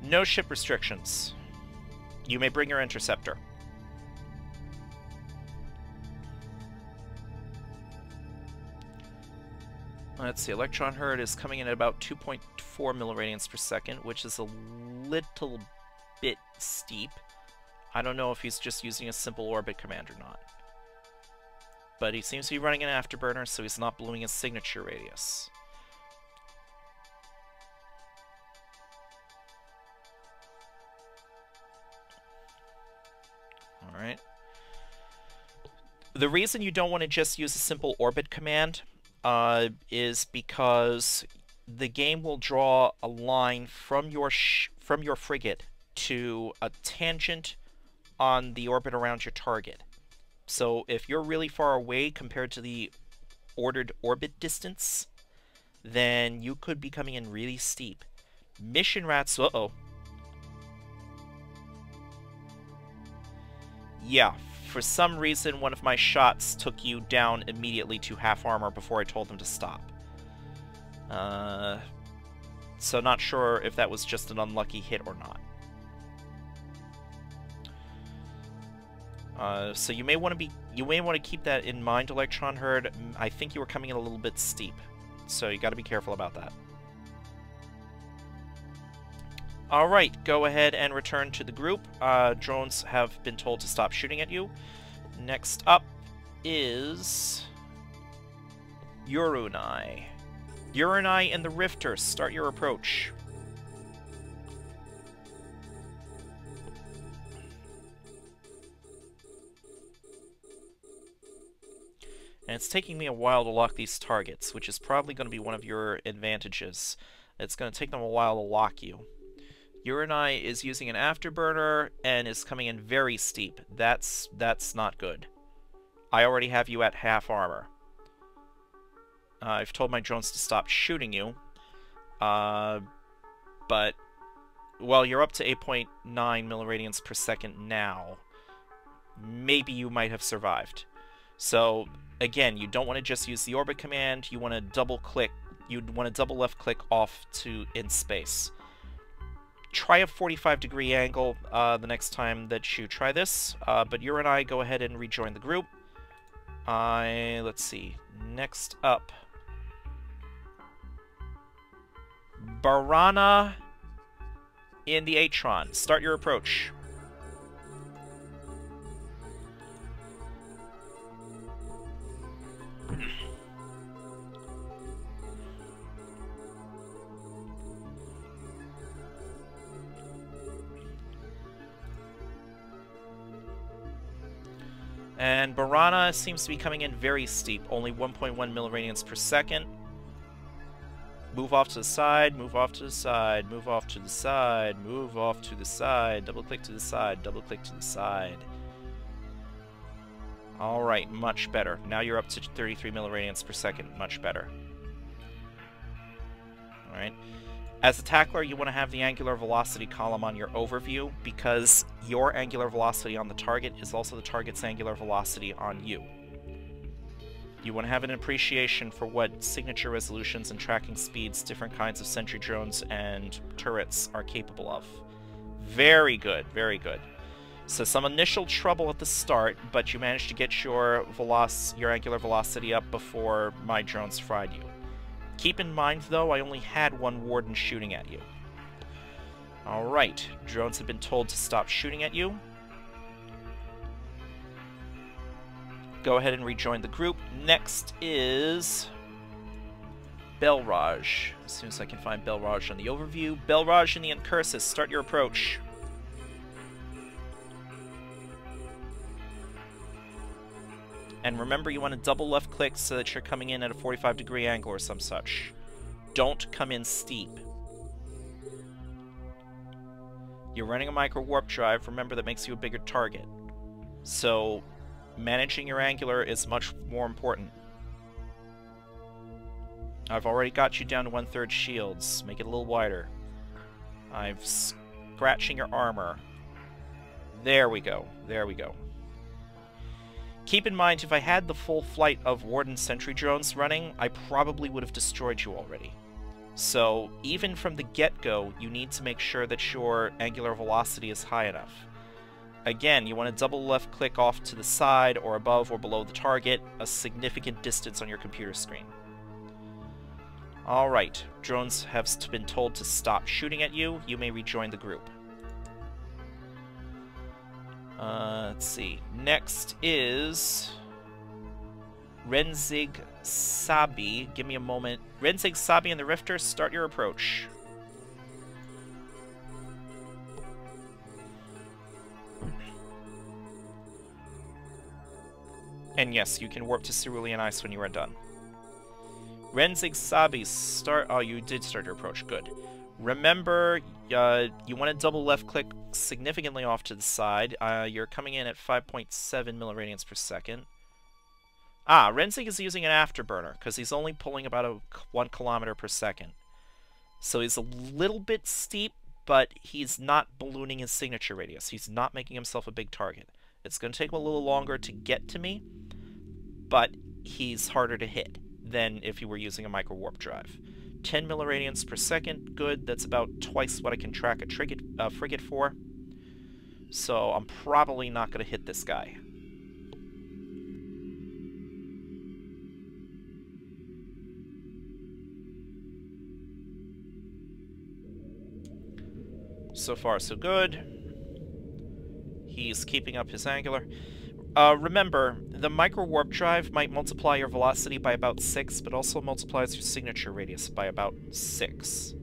Speaker 1: No ship restrictions. You may bring your interceptor. Let's see, Electron Herd is coming in at about 2.4 milliradians per second, which is a little bit steep. I don't know if he's just using a simple orbit command or not. But he seems to be running an afterburner, so he's not blowing his signature radius. Alright. The reason you don't want to just use a simple orbit command is because the game will draw a line from your frigate to a tangent on the orbit around your target. So if you're really far away compared to the ordered orbit distance, then you could be coming in really steep. Mission rats... Uh-oh. Yeah, for some reason one of my shots took you down immediately to half armor before I told them to stop. So not sure if that was just an unlucky hit or not. So you may want to keep that in mind, Electron Herd. I think you were coming in a little bit steep, so you got to be careful about that. Alright, go ahead and return to the group. Drones have been told to stop shooting at you. Next up is Urunai. Urunai and the Rifter, start your approach. And it's taking me a while to lock these targets, which is probably going to be one of your advantages. It's going to take them a while to lock you. Uranai is using an afterburner and is coming in very steep. That's not good. I already have you at half armor. I've told my drones to stop shooting you. But, well, you're up to 8.9 milliradians per second now. Maybe you might have survived. So, again, you don't want to just use the orbit command. You want to double click. You'd want to double left click off to in space. Try a 45-degree angle the next time that you try this. But you and I go ahead and rejoin the group. Let's see. Next up, Barana in the Atron. Start your approach. And Barana seems to be coming in very steep, only 1.1 milliradians per second. Move off to the side, move off to the side, move off to the side, move off to the side, double click to the side, double click to the side. Alright, much better. Now you're up to 33 milliradians per second, much better. Alright. As a tackler, you want to have the angular velocity column on your overview, because your angular velocity on the target is also the target's angular velocity on you. You want to have an appreciation for what signature resolutions and tracking speeds different kinds of sentry drones and turrets are capable of. Very good, very good. So some initial trouble at the start, but you managed to get your angular velocity up before my drones fried you. Keep in mind, though, I only had one warden shooting at you. Alright, drones have been told to stop shooting at you. Go ahead and rejoin the group. Next is Belraj. As soon as I can find Belraj on the overview. Belraj and the Incursus, start your approach. And remember, you want to double left click so that you're coming in at a 45-degree angle or some such. Don't come in steep. You're running a micro warp drive, remember that makes you a bigger target. So, managing your angular is much more important. I've already got you down to 1/3 shields. Make it a little wider. I'm scratching your armor. There we go. There we go. Keep in mind, if I had the full flight of Warden sentry drones running, I probably would have destroyed you already. So, even from the get-go, you need to make sure that your angular velocity is high enough. Again, you want to double left click off to the side or above or below the target, a significant distance on your computer screen. Alright, drones have been told to stop shooting at you. You may rejoin the group. Let's see. Next is Renzig Sabi. Give me a moment. Renzig Sabi and the Rifter, start your approach. And yes, you can warp to Cerulean Ice when you are done. Renzig Sabi, start... Oh, you did start your approach. Good. Remember, you want to double left click significantly off to the side. You're coming in at 5.7 milliradians per second. Ah, Renzig is using an afterburner, because he's only pulling about 1 kilometer per second. So he's a little bit steep, but he's not ballooning his signature radius. He's not making himself a big target. It's going to take him a little longer to get to me, but he's harder to hit than if you were using a micro warp drive. 10 milliradians per second, good. That's about twice what I can track a frigate for. So I'm probably not going to hit this guy. So far, so good. He's keeping up his angular. Remember, the micro warp drive might multiply your velocity by about 6, but also multiplies your signature radius by about 6.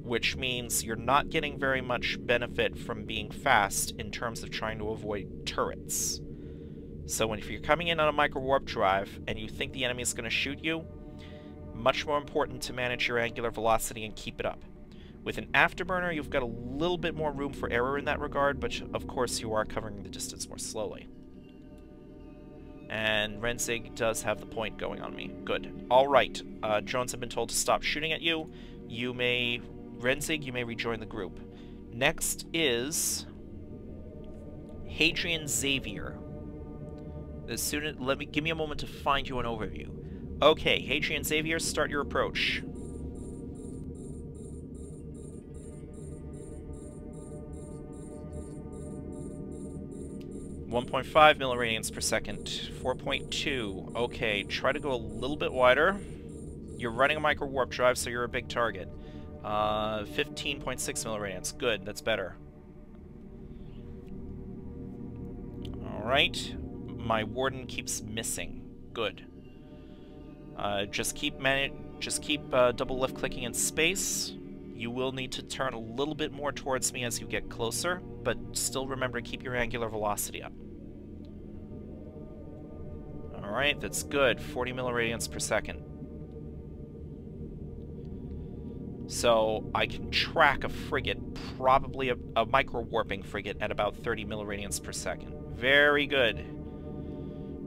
Speaker 1: Which means you're not getting very much benefit from being fast in terms of trying to avoid turrets. So if you're coming in on a micro warp drive and you think the enemy is going to shoot you, much more important to manage your angular velocity and keep it up. With an afterburner, you've got a little bit more room for error in that regard, but of course you are covering the distance more slowly. And Renzig does have the point going on me. Good. Alright, drones have been told to stop shooting at you. You may... Renzig, you may rejoin the group. Next is... Hadrian Xavier. Give me a moment to find you an overview. Okay, Hadrian Xavier, start your approach. 1.5 milliradians per second. 4.2. Okay, try to go a little bit wider. You're running a micro warp drive, so you're a big target. 15.6 milliradians. Good, that's better. Alright. My warden keeps missing. Good. Just keep double left clicking in space. You will need to turn a little bit more towards me as you get closer, but still remember to keep your angular velocity up. Alright, that's good. 40 milliradians per second. So I can track a frigate, probably a micro-warping frigate, at about 30 milliradians per second. Very good.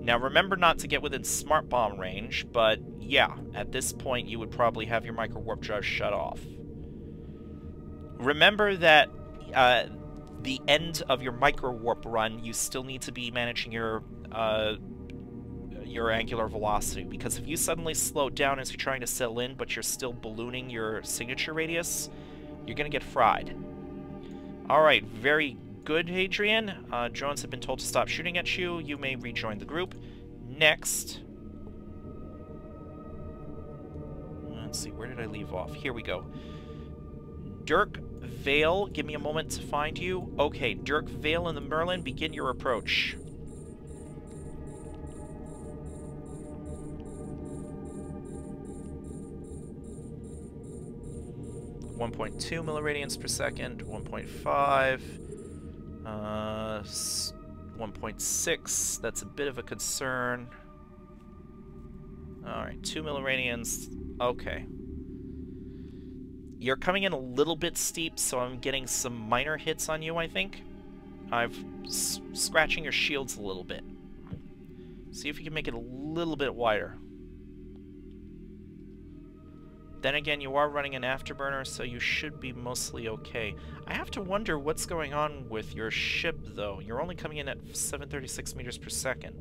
Speaker 1: Now remember not to get within smart bomb range, but yeah, at this point you would probably have your micro-warp drive shut off. Remember that the end of your micro-warp run, you still need to be managing your angular velocity, because if you suddenly slow down as you're trying to settle in, but you're still ballooning your signature radius, you're going to get fried. Alright, very good, Hadrian. Drones have been told to stop shooting at you. You may rejoin the group. Next... Let's see, where did I leave off? Here we go. Dirk Vale, give me a moment to find you. Okay, Dirk Vale and the Merlin, begin your approach. .2 milliradians per second, 1.5, 1.6, that's a bit of a concern. Alright, 2 milliradians, okay. You're coming in a little bit steep, so I'm getting some minor hits on you, I think. I'm scratching your shields a little bit. See if you can make it a little bit wider. Then again, you are running an afterburner, so you should be mostly okay. I have to wonder what's going on with your ship, though. You're only coming in at 736 meters per second.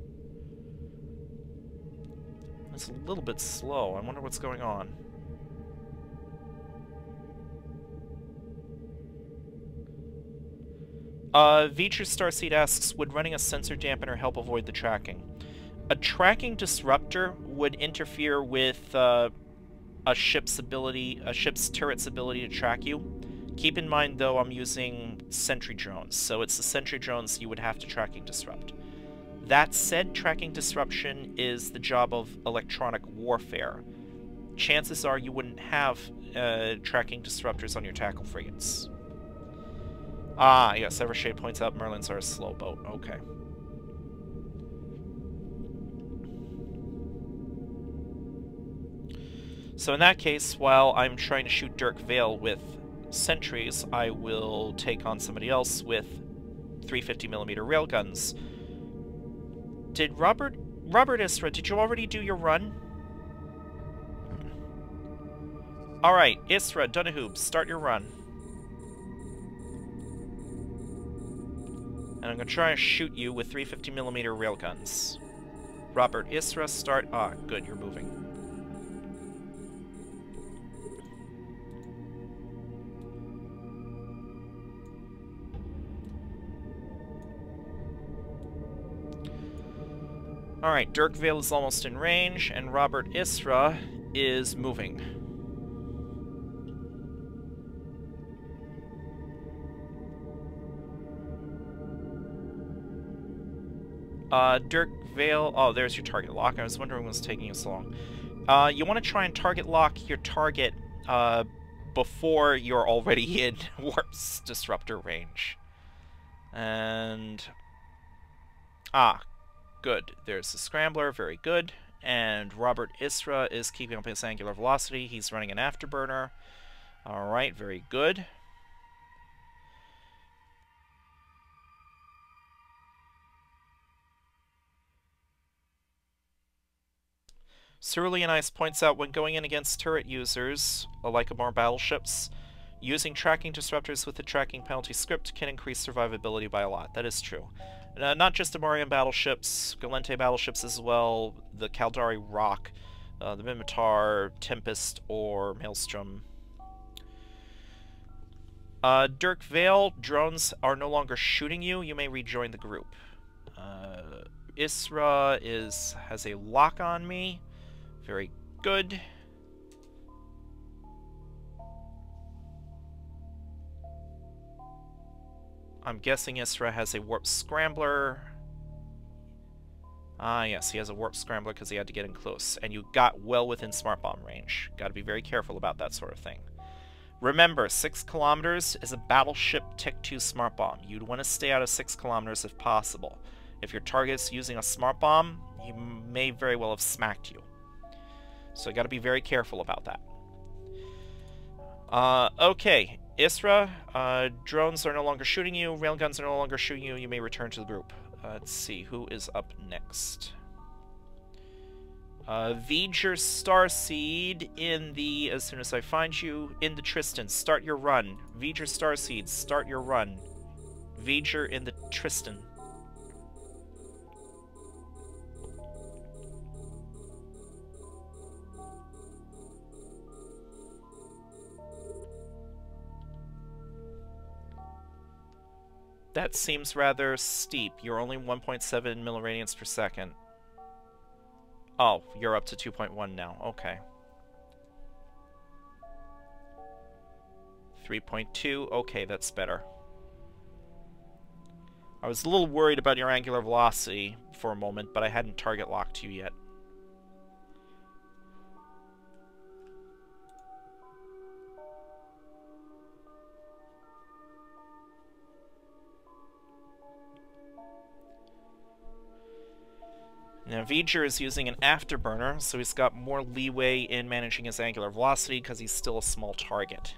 Speaker 1: It's a little bit slow. I wonder what's going on. Veacher Starseed asks, would running a sensor dampener help avoid the tracking? A tracking disruptor would interfere with a ship's turret's ability to track you. Keep in mind, though, I'm using sentry drones, so it's the sentry drones you would have to tracking disrupt. That said, tracking disruption is the job of electronic warfare. Chances are you wouldn't have tracking disruptors on your tackle frigates. Ah, yes, Evershade points out Merlins are a slow boat. Okay. So in that case, while I'm trying to shoot Dirk Vale with sentries, I will take on somebody else with 350mm railguns. Did Robert Isra, did you already do your run? Alright, Isra, Dunahoob, start your run. And I'm going to try and shoot you with 350mm railguns. Robert Isra, start... Ah, good, you're moving. Alright, Dirk Vale is almost in range, and Robert Isra is moving. Dirk Vale... Oh, there's your target lock. I was wondering what's taking you so long. You want to try and target lock your target before you're already in Warp's disruptor range. And... Ah, good. There's the Scrambler. Very good. And Robert Isra is keeping up his angular velocity. He's running an afterburner. Alright, very good. Cerulean Ice points out when going in against turret users, like more battleships, using tracking disruptors with the tracking penalty script can increase survivability by a lot. That is true. Not just Amarian battleships, Gallente battleships as well, the Caldari Rock, the Minmatar, Tempest, or Maelstrom. Dirk Vale, drones are no longer shooting you. You may rejoin the group. Isra has a lock on me. Very good. I'm guessing Isra has a Warp Scrambler. Ah, yes, he has a Warp Scrambler because he had to get in close. And you got well within Smart Bomb range. Gotta be very careful about that sort of thing. Remember, 6 kilometers is a Battleship Tech 2 Smart Bomb. You'd want to stay out of 6 kilometers if possible. If your target's using a Smart Bomb, he may very well have smacked you. So you gotta be very careful about that. Okay. Isra, drones are no longer shooting you, railguns are no longer shooting you, you may return to the group. Let's see, who is up next? V'ger Starseed in the, as soon as I find you, in the Tristan, start your run. V'ger Starseed, start your run. V'ger in the Tristan. That seems rather steep. You're only 1.7 milliradians per second. Oh, you're up to 2.1 now. Okay. 3.2. Okay, that's better. I was a little worried about your angular velocity for a moment, but I hadn't target locked you yet. Now, V'ger is using an afterburner, so he's got more leeway in managing his angular velocity because he's still a small target.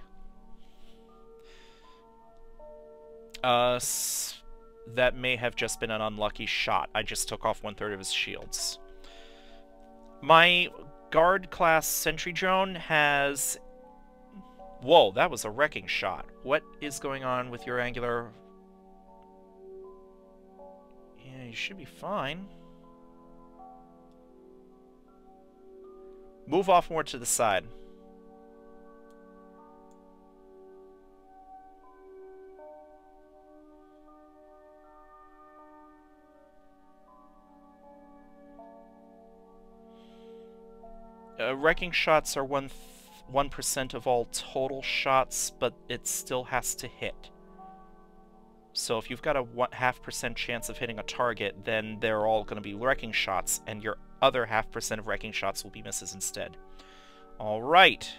Speaker 1: That may have just been an unlucky shot. I just took off 1/3 of his shields. My guard class sentry drone has... Whoa, that was a wrecking shot. What is going on with your angular... Yeah, you should be fine. Move off more to the side. Wrecking shots are 1% of all total shots, but it still has to hit. So if you've got a 0.5% chance of hitting a target, then they're all going to be wrecking shots, and your other 0.5% of wrecking shots will be misses instead. Alright.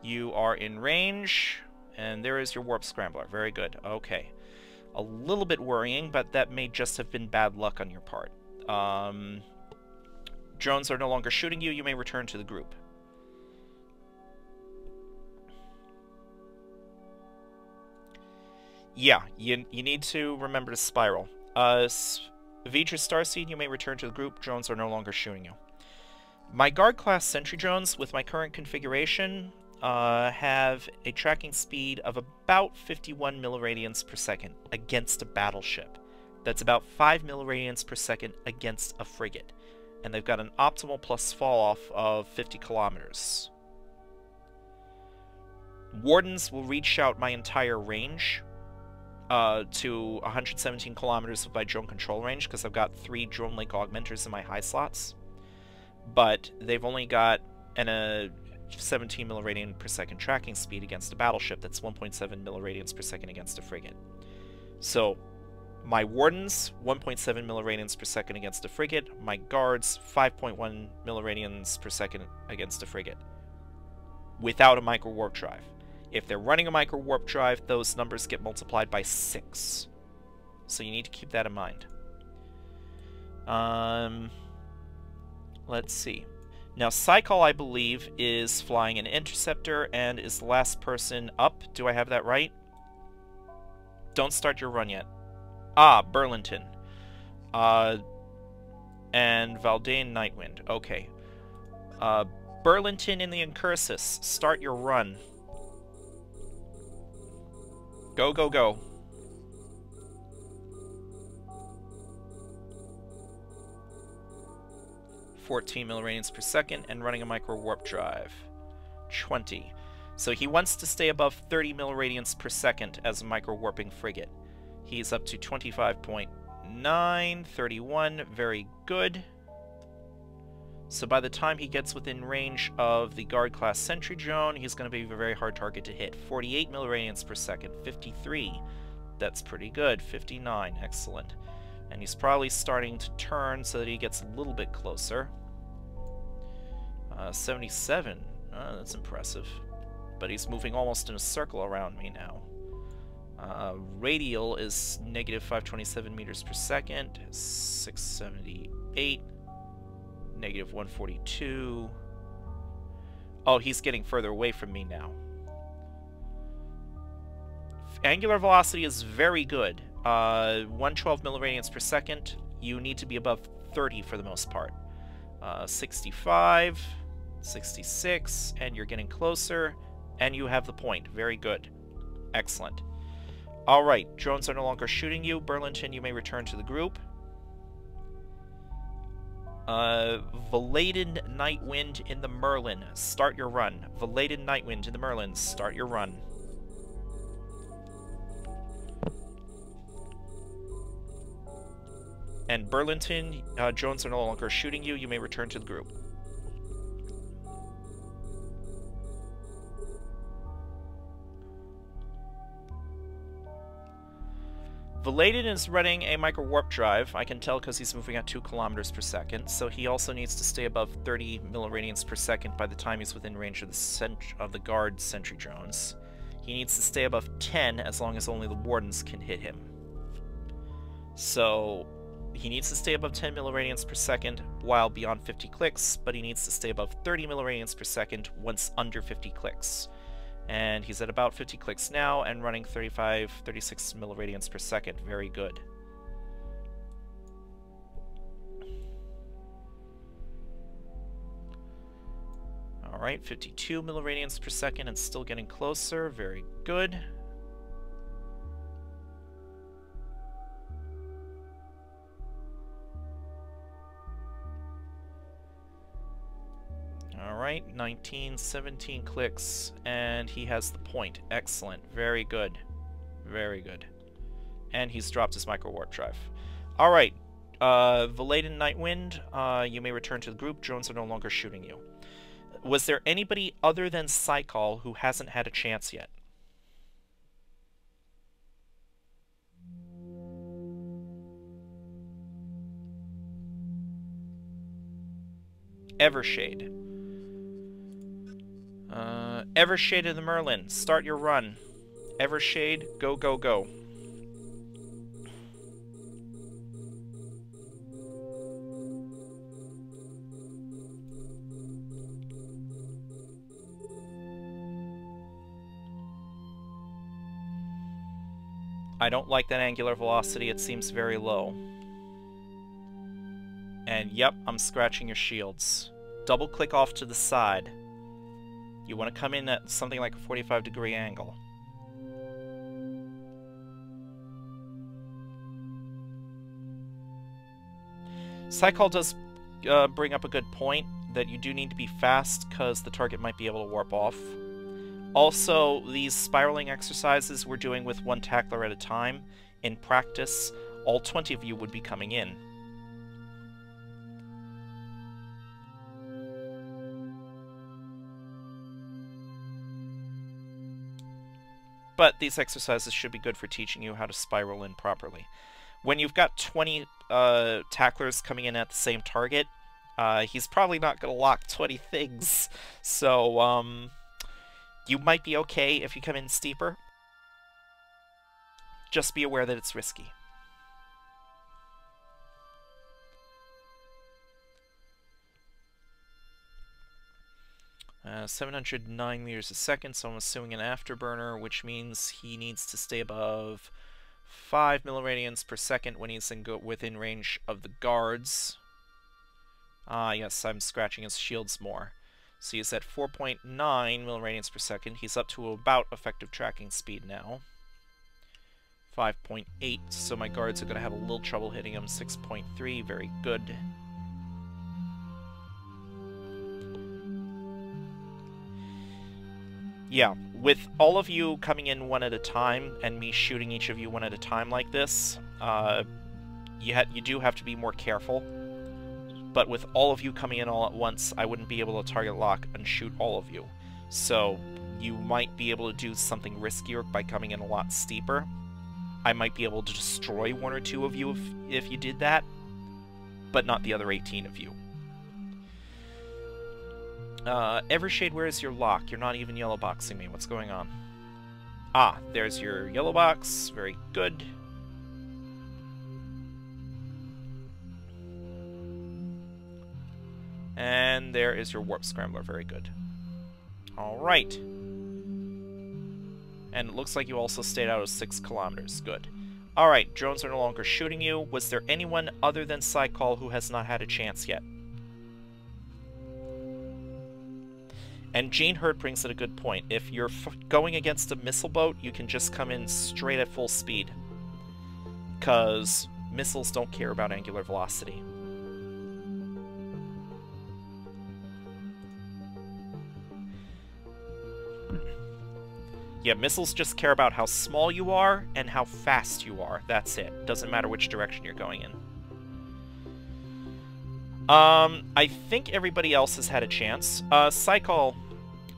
Speaker 1: You are in range, and there is your Warp Scrambler. Very good. Okay. A little bit worrying, but that may just have been bad luck on your part. Drones are no longer shooting you. You may return to the group. Yeah, you need to remember to spiral. V'ger Starseed, you may return to the group. Drones are no longer shooting you. My guard class sentry drones, with my current configuration, have a tracking speed of about 51 milliradians per second against a battleship. That's about 5 milliradians per second against a frigate. And they've got an optimal plus fall-off of 50 kilometers. Wardens will reach out my entire range to 117 kilometers with my drone control range, because I've got 3 drone link augmenters in my high slots. But they've only got a 17 milliradian per second tracking speed against a battleship that's 1.7 milliradians per second against a frigate. So my Wardens, 1.7 milliradians per second against a frigate. My Guards, 5.1 milliradians per second against a frigate. Without a micro warp drive. If they're running a micro warp drive, those numbers get multiplied by 6. So you need to keep that in mind. Let's see. Now, Psychol, I believe, is flying an interceptor and is the last person up. Do I have that right? Don't start your run yet. Ah, Burlington. And Valdane Nightwind. Okay. Burlington in the Incursus. Start your run. Go, go, go. 14 milliradians per second, and running a micro warp drive. 20. So he wants to stay above 30 milliradians per second as a micro warping frigate. He's up to 25.9, 31, very good. So by the time he gets within range of the Guard class Sentry Drone, he's going to be a very hard target to hit. 48 milliradians per second, 53. That's pretty good. 59, excellent. And he's probably starting to turn so that he gets a little bit closer. 77. That's impressive. But he's moving almost in a circle around me now. Radial is negative 527 meters per second. 678. Negative 142. Oh, he's getting further away from me now. Angular velocity is very good. 112 milliradians per second. You need to be above 30 for the most part. 65, 66, and you're getting closer, and you have the point. Very good. Excellent. Alright, drones are no longer shooting you. Burlington, you may return to the group. Valaden Nightwind in the Merlin. Start your run. Valaden Nightwind in the Merlin. Start your run. And Burlington, drones are no longer shooting you. You may return to the group. Valaden is running a micro warp drive. I can tell because he's moving at 2 kilometers per second. So he also needs to stay above 30 milliradians per second by the time he's within range of the Guard Sentry Drones. He needs to stay above 10 as long as only the Wardens can hit him. So he needs to stay above 10 milliradians per second while beyond 50 clicks, but he needs to stay above 30 milliradians per second once under 50 clicks. And he's at about 50 clicks now and running 35, 36 milliradians per second. Very good. Alright, 52 milliradians per second and still getting closer. Very good. Alright, 19, 17 clicks, and he has the point. Excellent. Very good. Very good. And he's dropped his micro warp drive. Alright, Valaden Nightwind, you may return to the group. Drones are no longer shooting you. Was there anybody other than Psychol who hasn't had a chance yet? Evershade. Evershade of the Merlin, start your run. Evershade, go, go, go. I don't like that angular velocity, it seems very low. And yep, I'm scratching your shields. Double click off to the side. You want to come in at something like a 45-degree angle. Psychol does bring up a good point that you do need to be fast because the target might be able to warp off. Also, these spiraling exercises we're doing with one tackler at a time. In practice, all 20 of you would be coming in. But these exercises should be good for teaching you how to spiral in properly. When you've got 20 tacklers coming in at the same target, he's probably not going to lock 20 things. So, you might be okay if you come in steeper. Just be aware that it's risky. 709 meters a second, so I'm assuming an afterburner, which means he needs to stay above 5 milliradians per second when he's within range of the guards. Ah, yes, I'm scratching his shields more. So he's at 4.9 milliradians per second. He's up to about effective tracking speed now. 5.8, so my guards are going to have a little trouble hitting him. 6.3, very good. Yeah, with all of you coming in one at a time, and me shooting each of you one at a time like this, you do have to be more careful. But with all of you coming in all at once, I wouldn't be able to target lock and shoot all of you. So you might be able to do something riskier by coming in a lot steeper. I might be able to destroy one or two of you if you did that, but not the other 18 of you. Evershade, where is your lock? You're not even yellow boxing me. What's going on? Ah, there's your yellow box. Very good. And there is your warp scrambler. Very good. Alright. And it looks like you also stayed out of 6 kilometers. Good. Alright, drones are no longer shooting you. Was there anyone other than Psychol who has not had a chance yet? And Gene Hurt brings it a good point. If you're going against a missile boat, you can just come in straight at full speed. Because missiles don't care about angular velocity. Yeah, missiles just care about how small you are and how fast you are. That's it. Doesn't matter which direction you're going in. I think everybody else has had a chance. Psychol,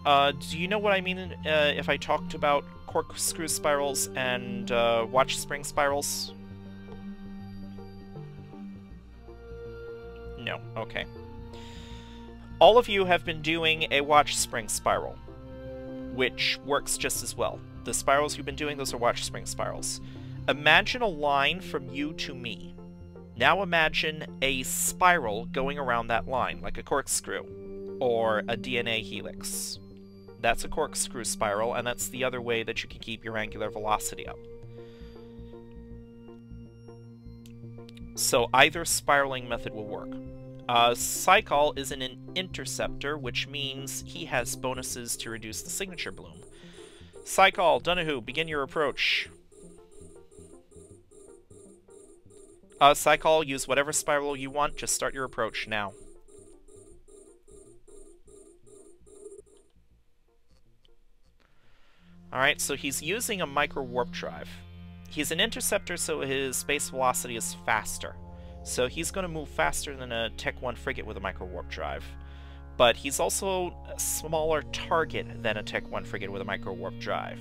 Speaker 1: do you know what I mean if I talked about corkscrew spirals and watch spring spirals? No, okay. All of you have been doing a watch spring spiral, which works just as well. The spirals you've been doing, those are watch spring spirals. Imagine a line from you to me. Now imagine a spiral going around that line, like a corkscrew, or a DNA helix. That's a corkscrew spiral, and that's the other way that you can keep your angular velocity up. So either spiraling method will work. Psychol is an interceptor, which means he has bonuses to reduce the signature bloom. Psychol, Donahue, begin your approach. Psychol, use whatever spiral you want, just start your approach now. Alright, so he's using a micro warp drive. He's an interceptor, so his space velocity is faster. So he's going to move faster than a Tech 1 frigate with a micro warp drive. But he's also a smaller target than a Tech 1 frigate with a micro warp drive,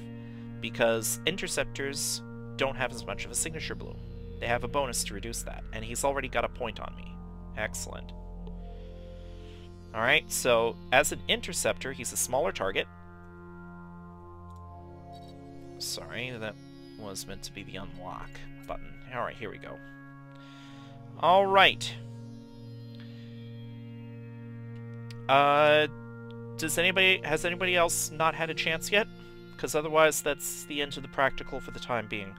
Speaker 1: because interceptors don't have as much of a signature bloom. They have a bonus to reduce that, and he's already got a point on me. Excellent. Alright, so as an interceptor, he's a smaller target. Sorry, that was meant to be the unlock button. Alright, here we go. Alright. Has anybody else not had a chance yet? Because otherwise that's the end of the practical for the time being.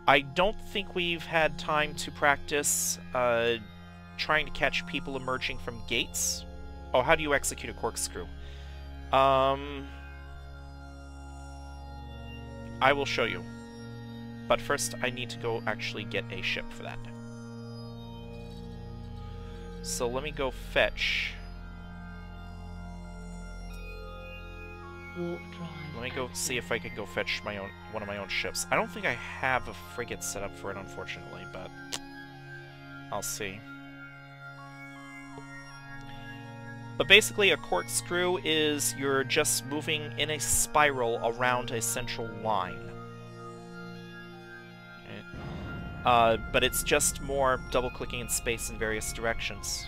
Speaker 1: I don't think we've had time to practice trying to catch people emerging from gates. Oh, how do you execute a corkscrew? I will show you. But first I need to go actually get a ship for that. So let me go fetch.
Speaker 2: Warp drive.
Speaker 1: Let me go see if I can go fetch one of my own ships. I don't think I have a frigate set up for it, unfortunately, but I'll see. But basically, a corkscrew is you're just moving in a spiral around a central line. But it's just more double-clicking in space in various directions.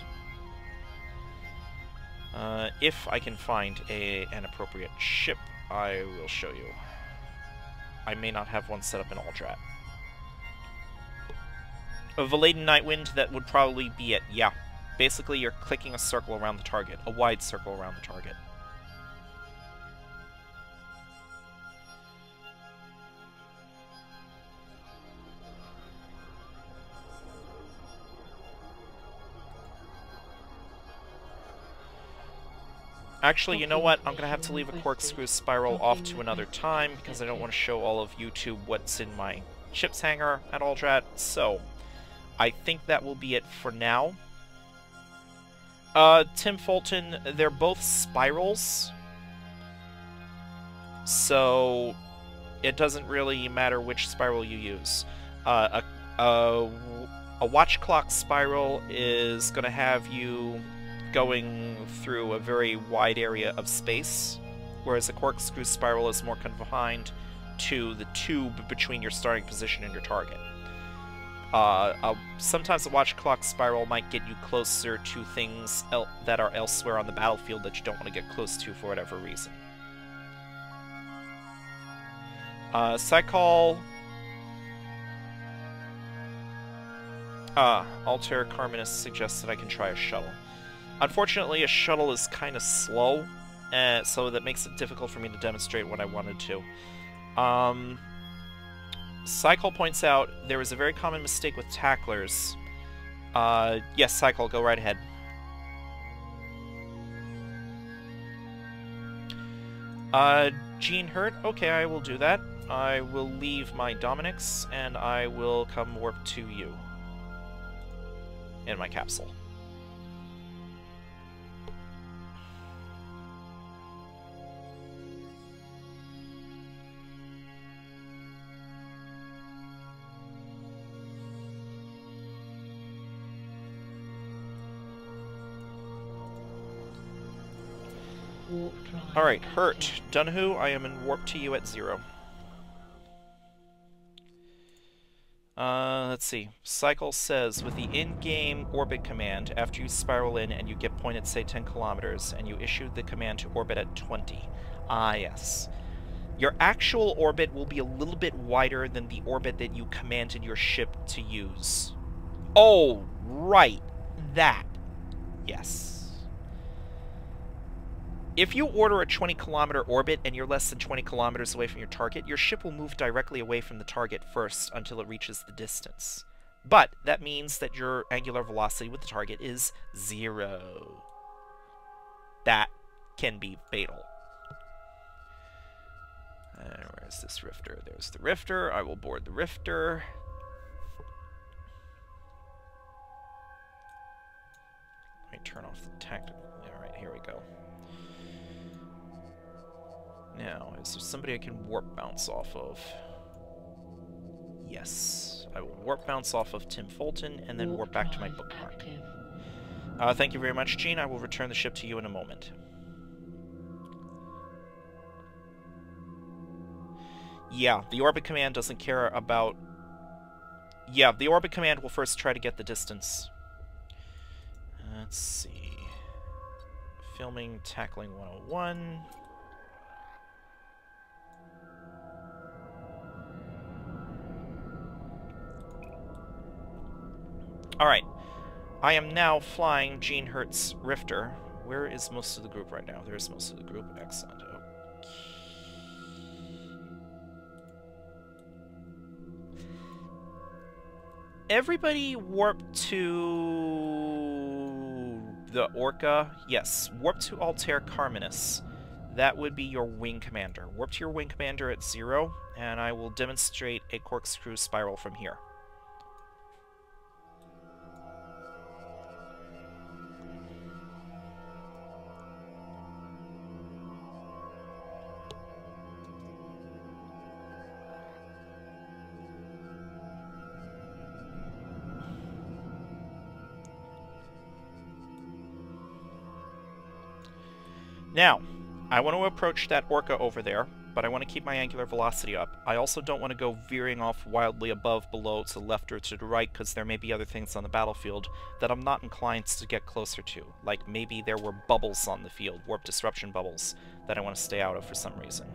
Speaker 1: If I can find an appropriate ship, I will show you. I may not have one set up in Aldrat. A Valaden Nightwind, that would probably be it, yeah. Basically, you're clicking a circle around the target, a wide circle around the target. Actually, you know what? I'm gonna have to leave a corkscrew spiral off to another time because I don't want to show all of YouTube what's in my ship's hangar at Aldrat. So, I think that will be it for now. Tim Fulton, they're both spirals. So, it doesn't really matter which spiral you use. A watch clock spiral is going to have you going through a very wide area of space, whereas a corkscrew spiral is more confined to the tube between your starting position and your target. Sometimes a watch clock spiral might get you closer to things that are elsewhere on the battlefield that you don't want to get close to for whatever reason. Psychol... Altair Carminus suggests that I can try a shuttle. Unfortunately, a shuttle is kind of slow, so that makes it difficult for me to demonstrate what I wanted to. Psychol points out there is a very common mistake with tacklers. Yes, Psychol, go right ahead. Gene Hurt, okay, I will do that. I will leave my Dominix, and I will come warp to you. In my capsule. Alright, Hurt. Dunhu, I am in warp to you at 0. Let's see. Cycle says, with the in-game orbit command, after you spiral in and you get pointed, say, 10 kilometers, and you issue the command to orbit at 20. Ah, yes. Your actual orbit will be a little bit wider than the orbit that you commanded your ship to use. Oh, right. That. Yes. If you order a 20-kilometer orbit and you're less than 20 kilometers away from your target, your ship will move directly away from the target first until it reaches the distance. But that means that your angular velocity with the target is 0. That can be fatal. Where is this Rifter? There's the Rifter. I will board the Rifter. Let me turn off the tactical. Alright, here we go. Now, is there somebody I can warp bounce off of? Yes. I will warp bounce off of Tim Fulton and then warp back to my bookmark. Thank you very much, Gene. I will return the ship to you in a moment. Yeah, the orbit command doesn't care about... Yeah, the orbit command will first try to get the distance. Let's see. Filming, tackling 101... Alright, I am now flying Gene Hurt's Rifter. Where is most of the group right now? There's most of the group. Excellent. Okay. Everybody warp to the Orca. Yes, warp to Altair Carminus. That would be your wing commander. Warp to your wing commander at 0, and I will demonstrate a corkscrew spiral from here. Now, I want to approach that Orca over there, but I want to keep my angular velocity up. I also don't want to go veering off wildly above, below, to the left, or to the right, because there may be other things on the battlefield that I'm not inclined to get closer to. Like, maybe there were bubbles on the field, warp disruption bubbles, that I want to stay out of for some reason.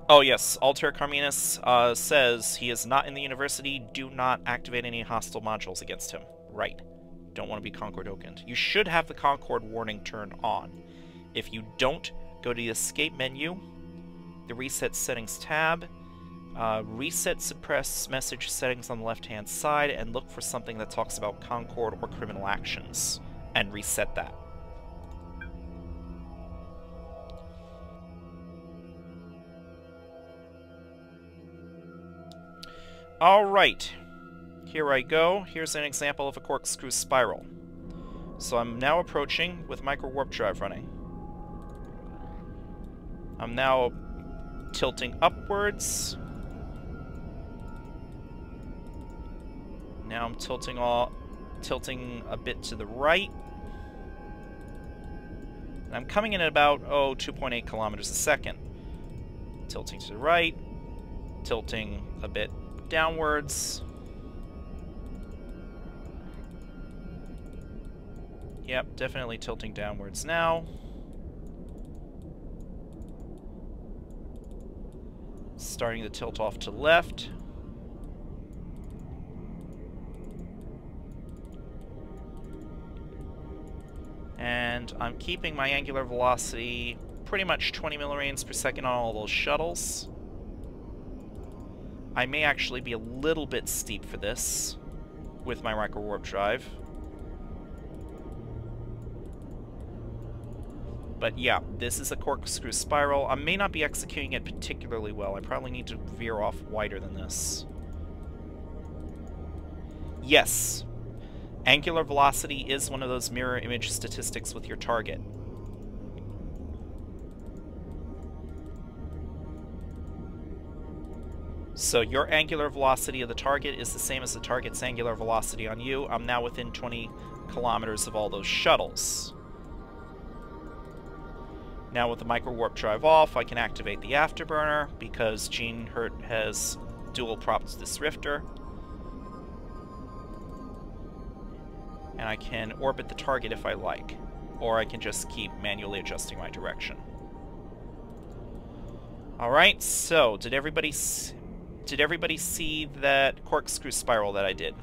Speaker 1: Oh yes, Altair Carminus says he is not in the university. Do not activate any hostile modules against him. Right. Don't want to be Concord Oakland. You should have the Concord warning turned on. If you don't, go to the escape menu, the reset settings tab, reset suppress message settings on the left hand side, and look for something that talks about Concord or criminal actions, and reset that. Alright. Here I go. Here's an example of a corkscrew spiral. So I'm now approaching with micro warp drive running. I'm now tilting upwards. Now I'm tilting a bit to the right. And I'm coming in at about, 2.8 kilometers a second. Tilting to the right, tilting a bit downwards. Yep, definitely tilting downwards now. Starting to tilt off to left. And I'm keeping my angular velocity pretty much 20 milliranes per second on all those shuttles. I may actually be a little bit steep for this with my micro warp drive. But yeah, this is a corkscrew spiral. I may not be executing it particularly well. I probably need to veer off wider than this. Yes, angular velocity is one of those mirror image statistics with your target. So your angular velocity of the target is the same as the target's angular velocity on you. I'm now within 20 kilometers of all those shuttles. Now with the micro warp drive off, I can activate the afterburner because Gene Hurt has dual propped this Rifter. And I can orbit the target if I like, or I can just keep manually adjusting my direction. Alright, so did everybody see that corkscrew spiral that I did?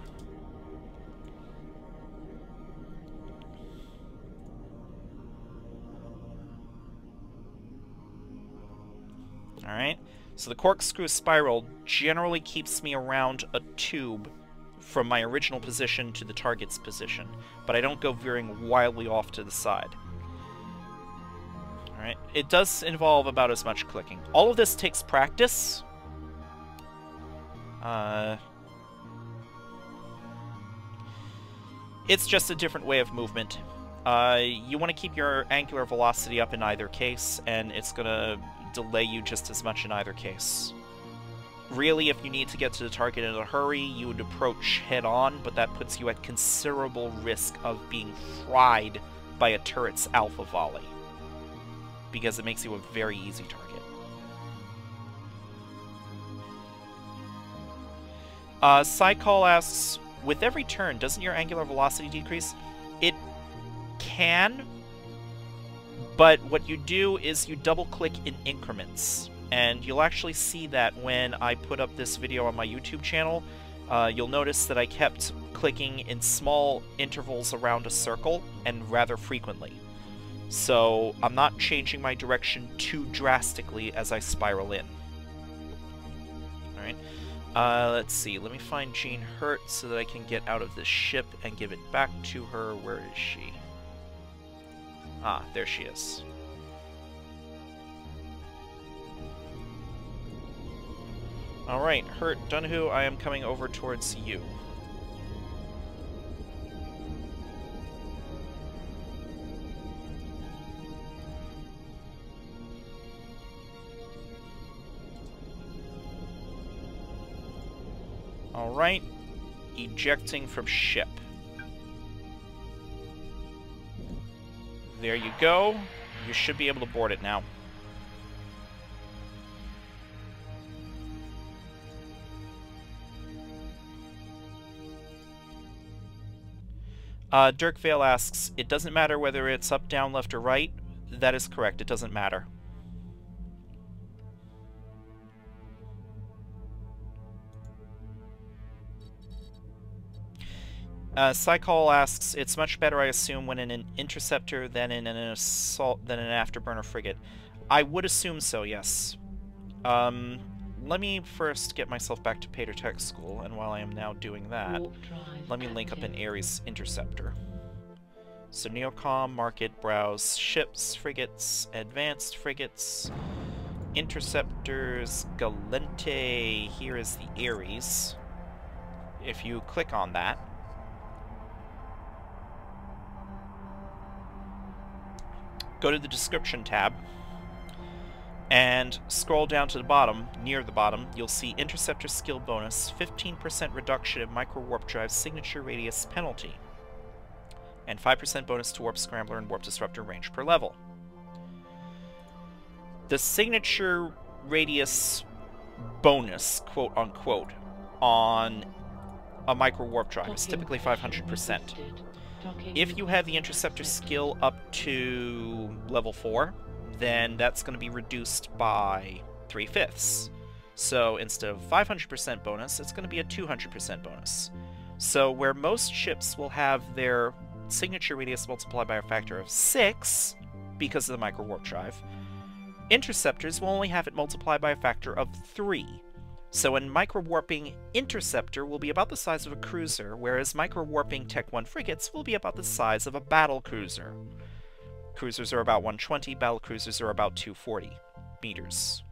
Speaker 1: Alright, so the corkscrew spiral generally keeps me around a tube from my original position to the target's position, but I don't go veering wildly off to the side. Alright, it does involve about as much clicking. All of this takes practice. It's just a different way of movement. You want to keep your angular velocity up in either case, and it's going to delay you just as much in either case. Really, if you need to get to the target in a hurry, you would approach head-on, but that puts you at considerable risk of being fried by a turret's alpha volley, because it makes you a very easy target. Psycall asks, with every turn, doesn't your angular velocity decrease? It can, but what you do is you double-click in increments. And you'll actually see that when I put up this video on my YouTube channel. You'll notice that I kept clicking in small intervals around a circle, and rather frequently. So I'm not changing my direction too drastically as I spiral in. Alright. Let's see. Let me find Gene Hurt so that I can get out of this ship and give it back to her. Where is she? Ah, there she is. Alright, Hurt, Dunhu, I am coming over towards you. Alright, ejecting from ship. There you go. You should be able to board it now. Dirk Vale asks, it doesn't matter whether it's up, down, left, or right. That is correct, it doesn't matter. Psycall asks, it's much better, I assume, when in an interceptor than in an assault than an afterburner frigate. I would assume so, yes. Let me first get myself back to Pater Tech School, and while I am now doing that, let me link up an Ares interceptor. So Neocom, Market, Browse, Ships, Frigates, Advanced Frigates, Interceptors, Galente, here is the Ares. if you click on that, go to the description tab, and scroll down to the bottom, near the bottom, you'll see Interceptor Skill Bonus, 15% reduction in Micro Warp Drive Signature Radius penalty, and 5% bonus to Warp Scrambler and Warp Disruptor range per level. The Signature Radius bonus, quote-unquote, on a Micro Warp Drive is typically 500%. If you have the Interceptor skill up to level 4, then that's going to be reduced by 3/5. So instead of 500% bonus, it's going to be a 200% bonus. So where most ships will have their signature radius multiplied by a factor of 6, because of the Micro Warp Drive, Interceptors will only have it multiplied by a factor of 3. So in Micro Warping, Interceptor will be about the size of a cruiser, whereas Micro Warping Tech 1 frigates will be about the size of a battle cruiser. Cruisers are about 120, battle cruisers are about 240 meters.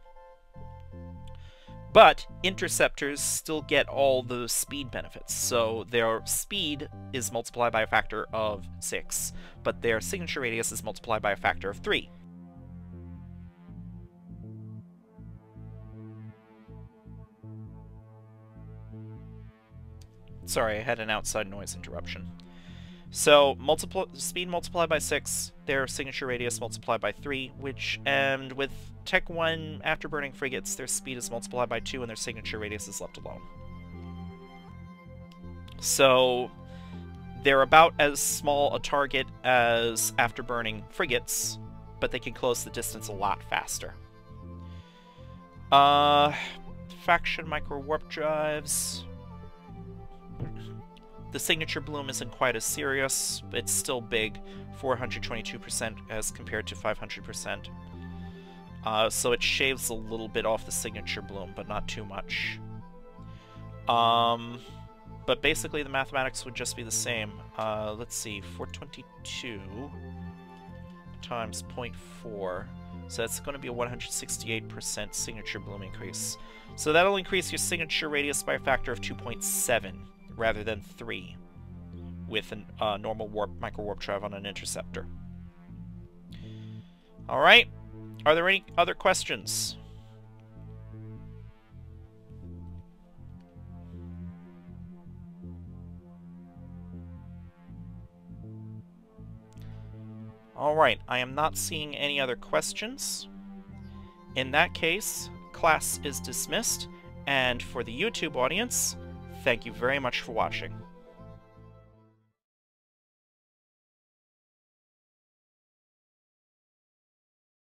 Speaker 1: But Interceptors still get all the speed benefits, so their speed is multiplied by a factor of 6, but their signature radius is multiplied by a factor of 3. Sorry, I had an outside noise interruption. So, speed multiplied by 6, their signature radius multiplied by 3, and with Tech 1 afterburning frigates, their speed is multiplied by 2 and their signature radius is left alone. So, they're about as small a target as afterburning frigates, but they can close the distance a lot faster. Faction Micro Warp Drives. The signature bloom isn't quite as serious. It's still big, 422% as compared to 500%. So it shaves a little bit off the signature bloom, but not too much. But basically the mathematics would just be the same. Let's see, 422 times 0.4. So that's going to be a 168% signature bloom increase. So that'll increase your signature radius by a factor of 2.7. rather than 3 with a normal Micro Warp Drive on an Interceptor. Alright, are there any other questions? Alright, I am not seeing any other questions. In that case, class is dismissed, and for the YouTube audience, thank you very much for watching.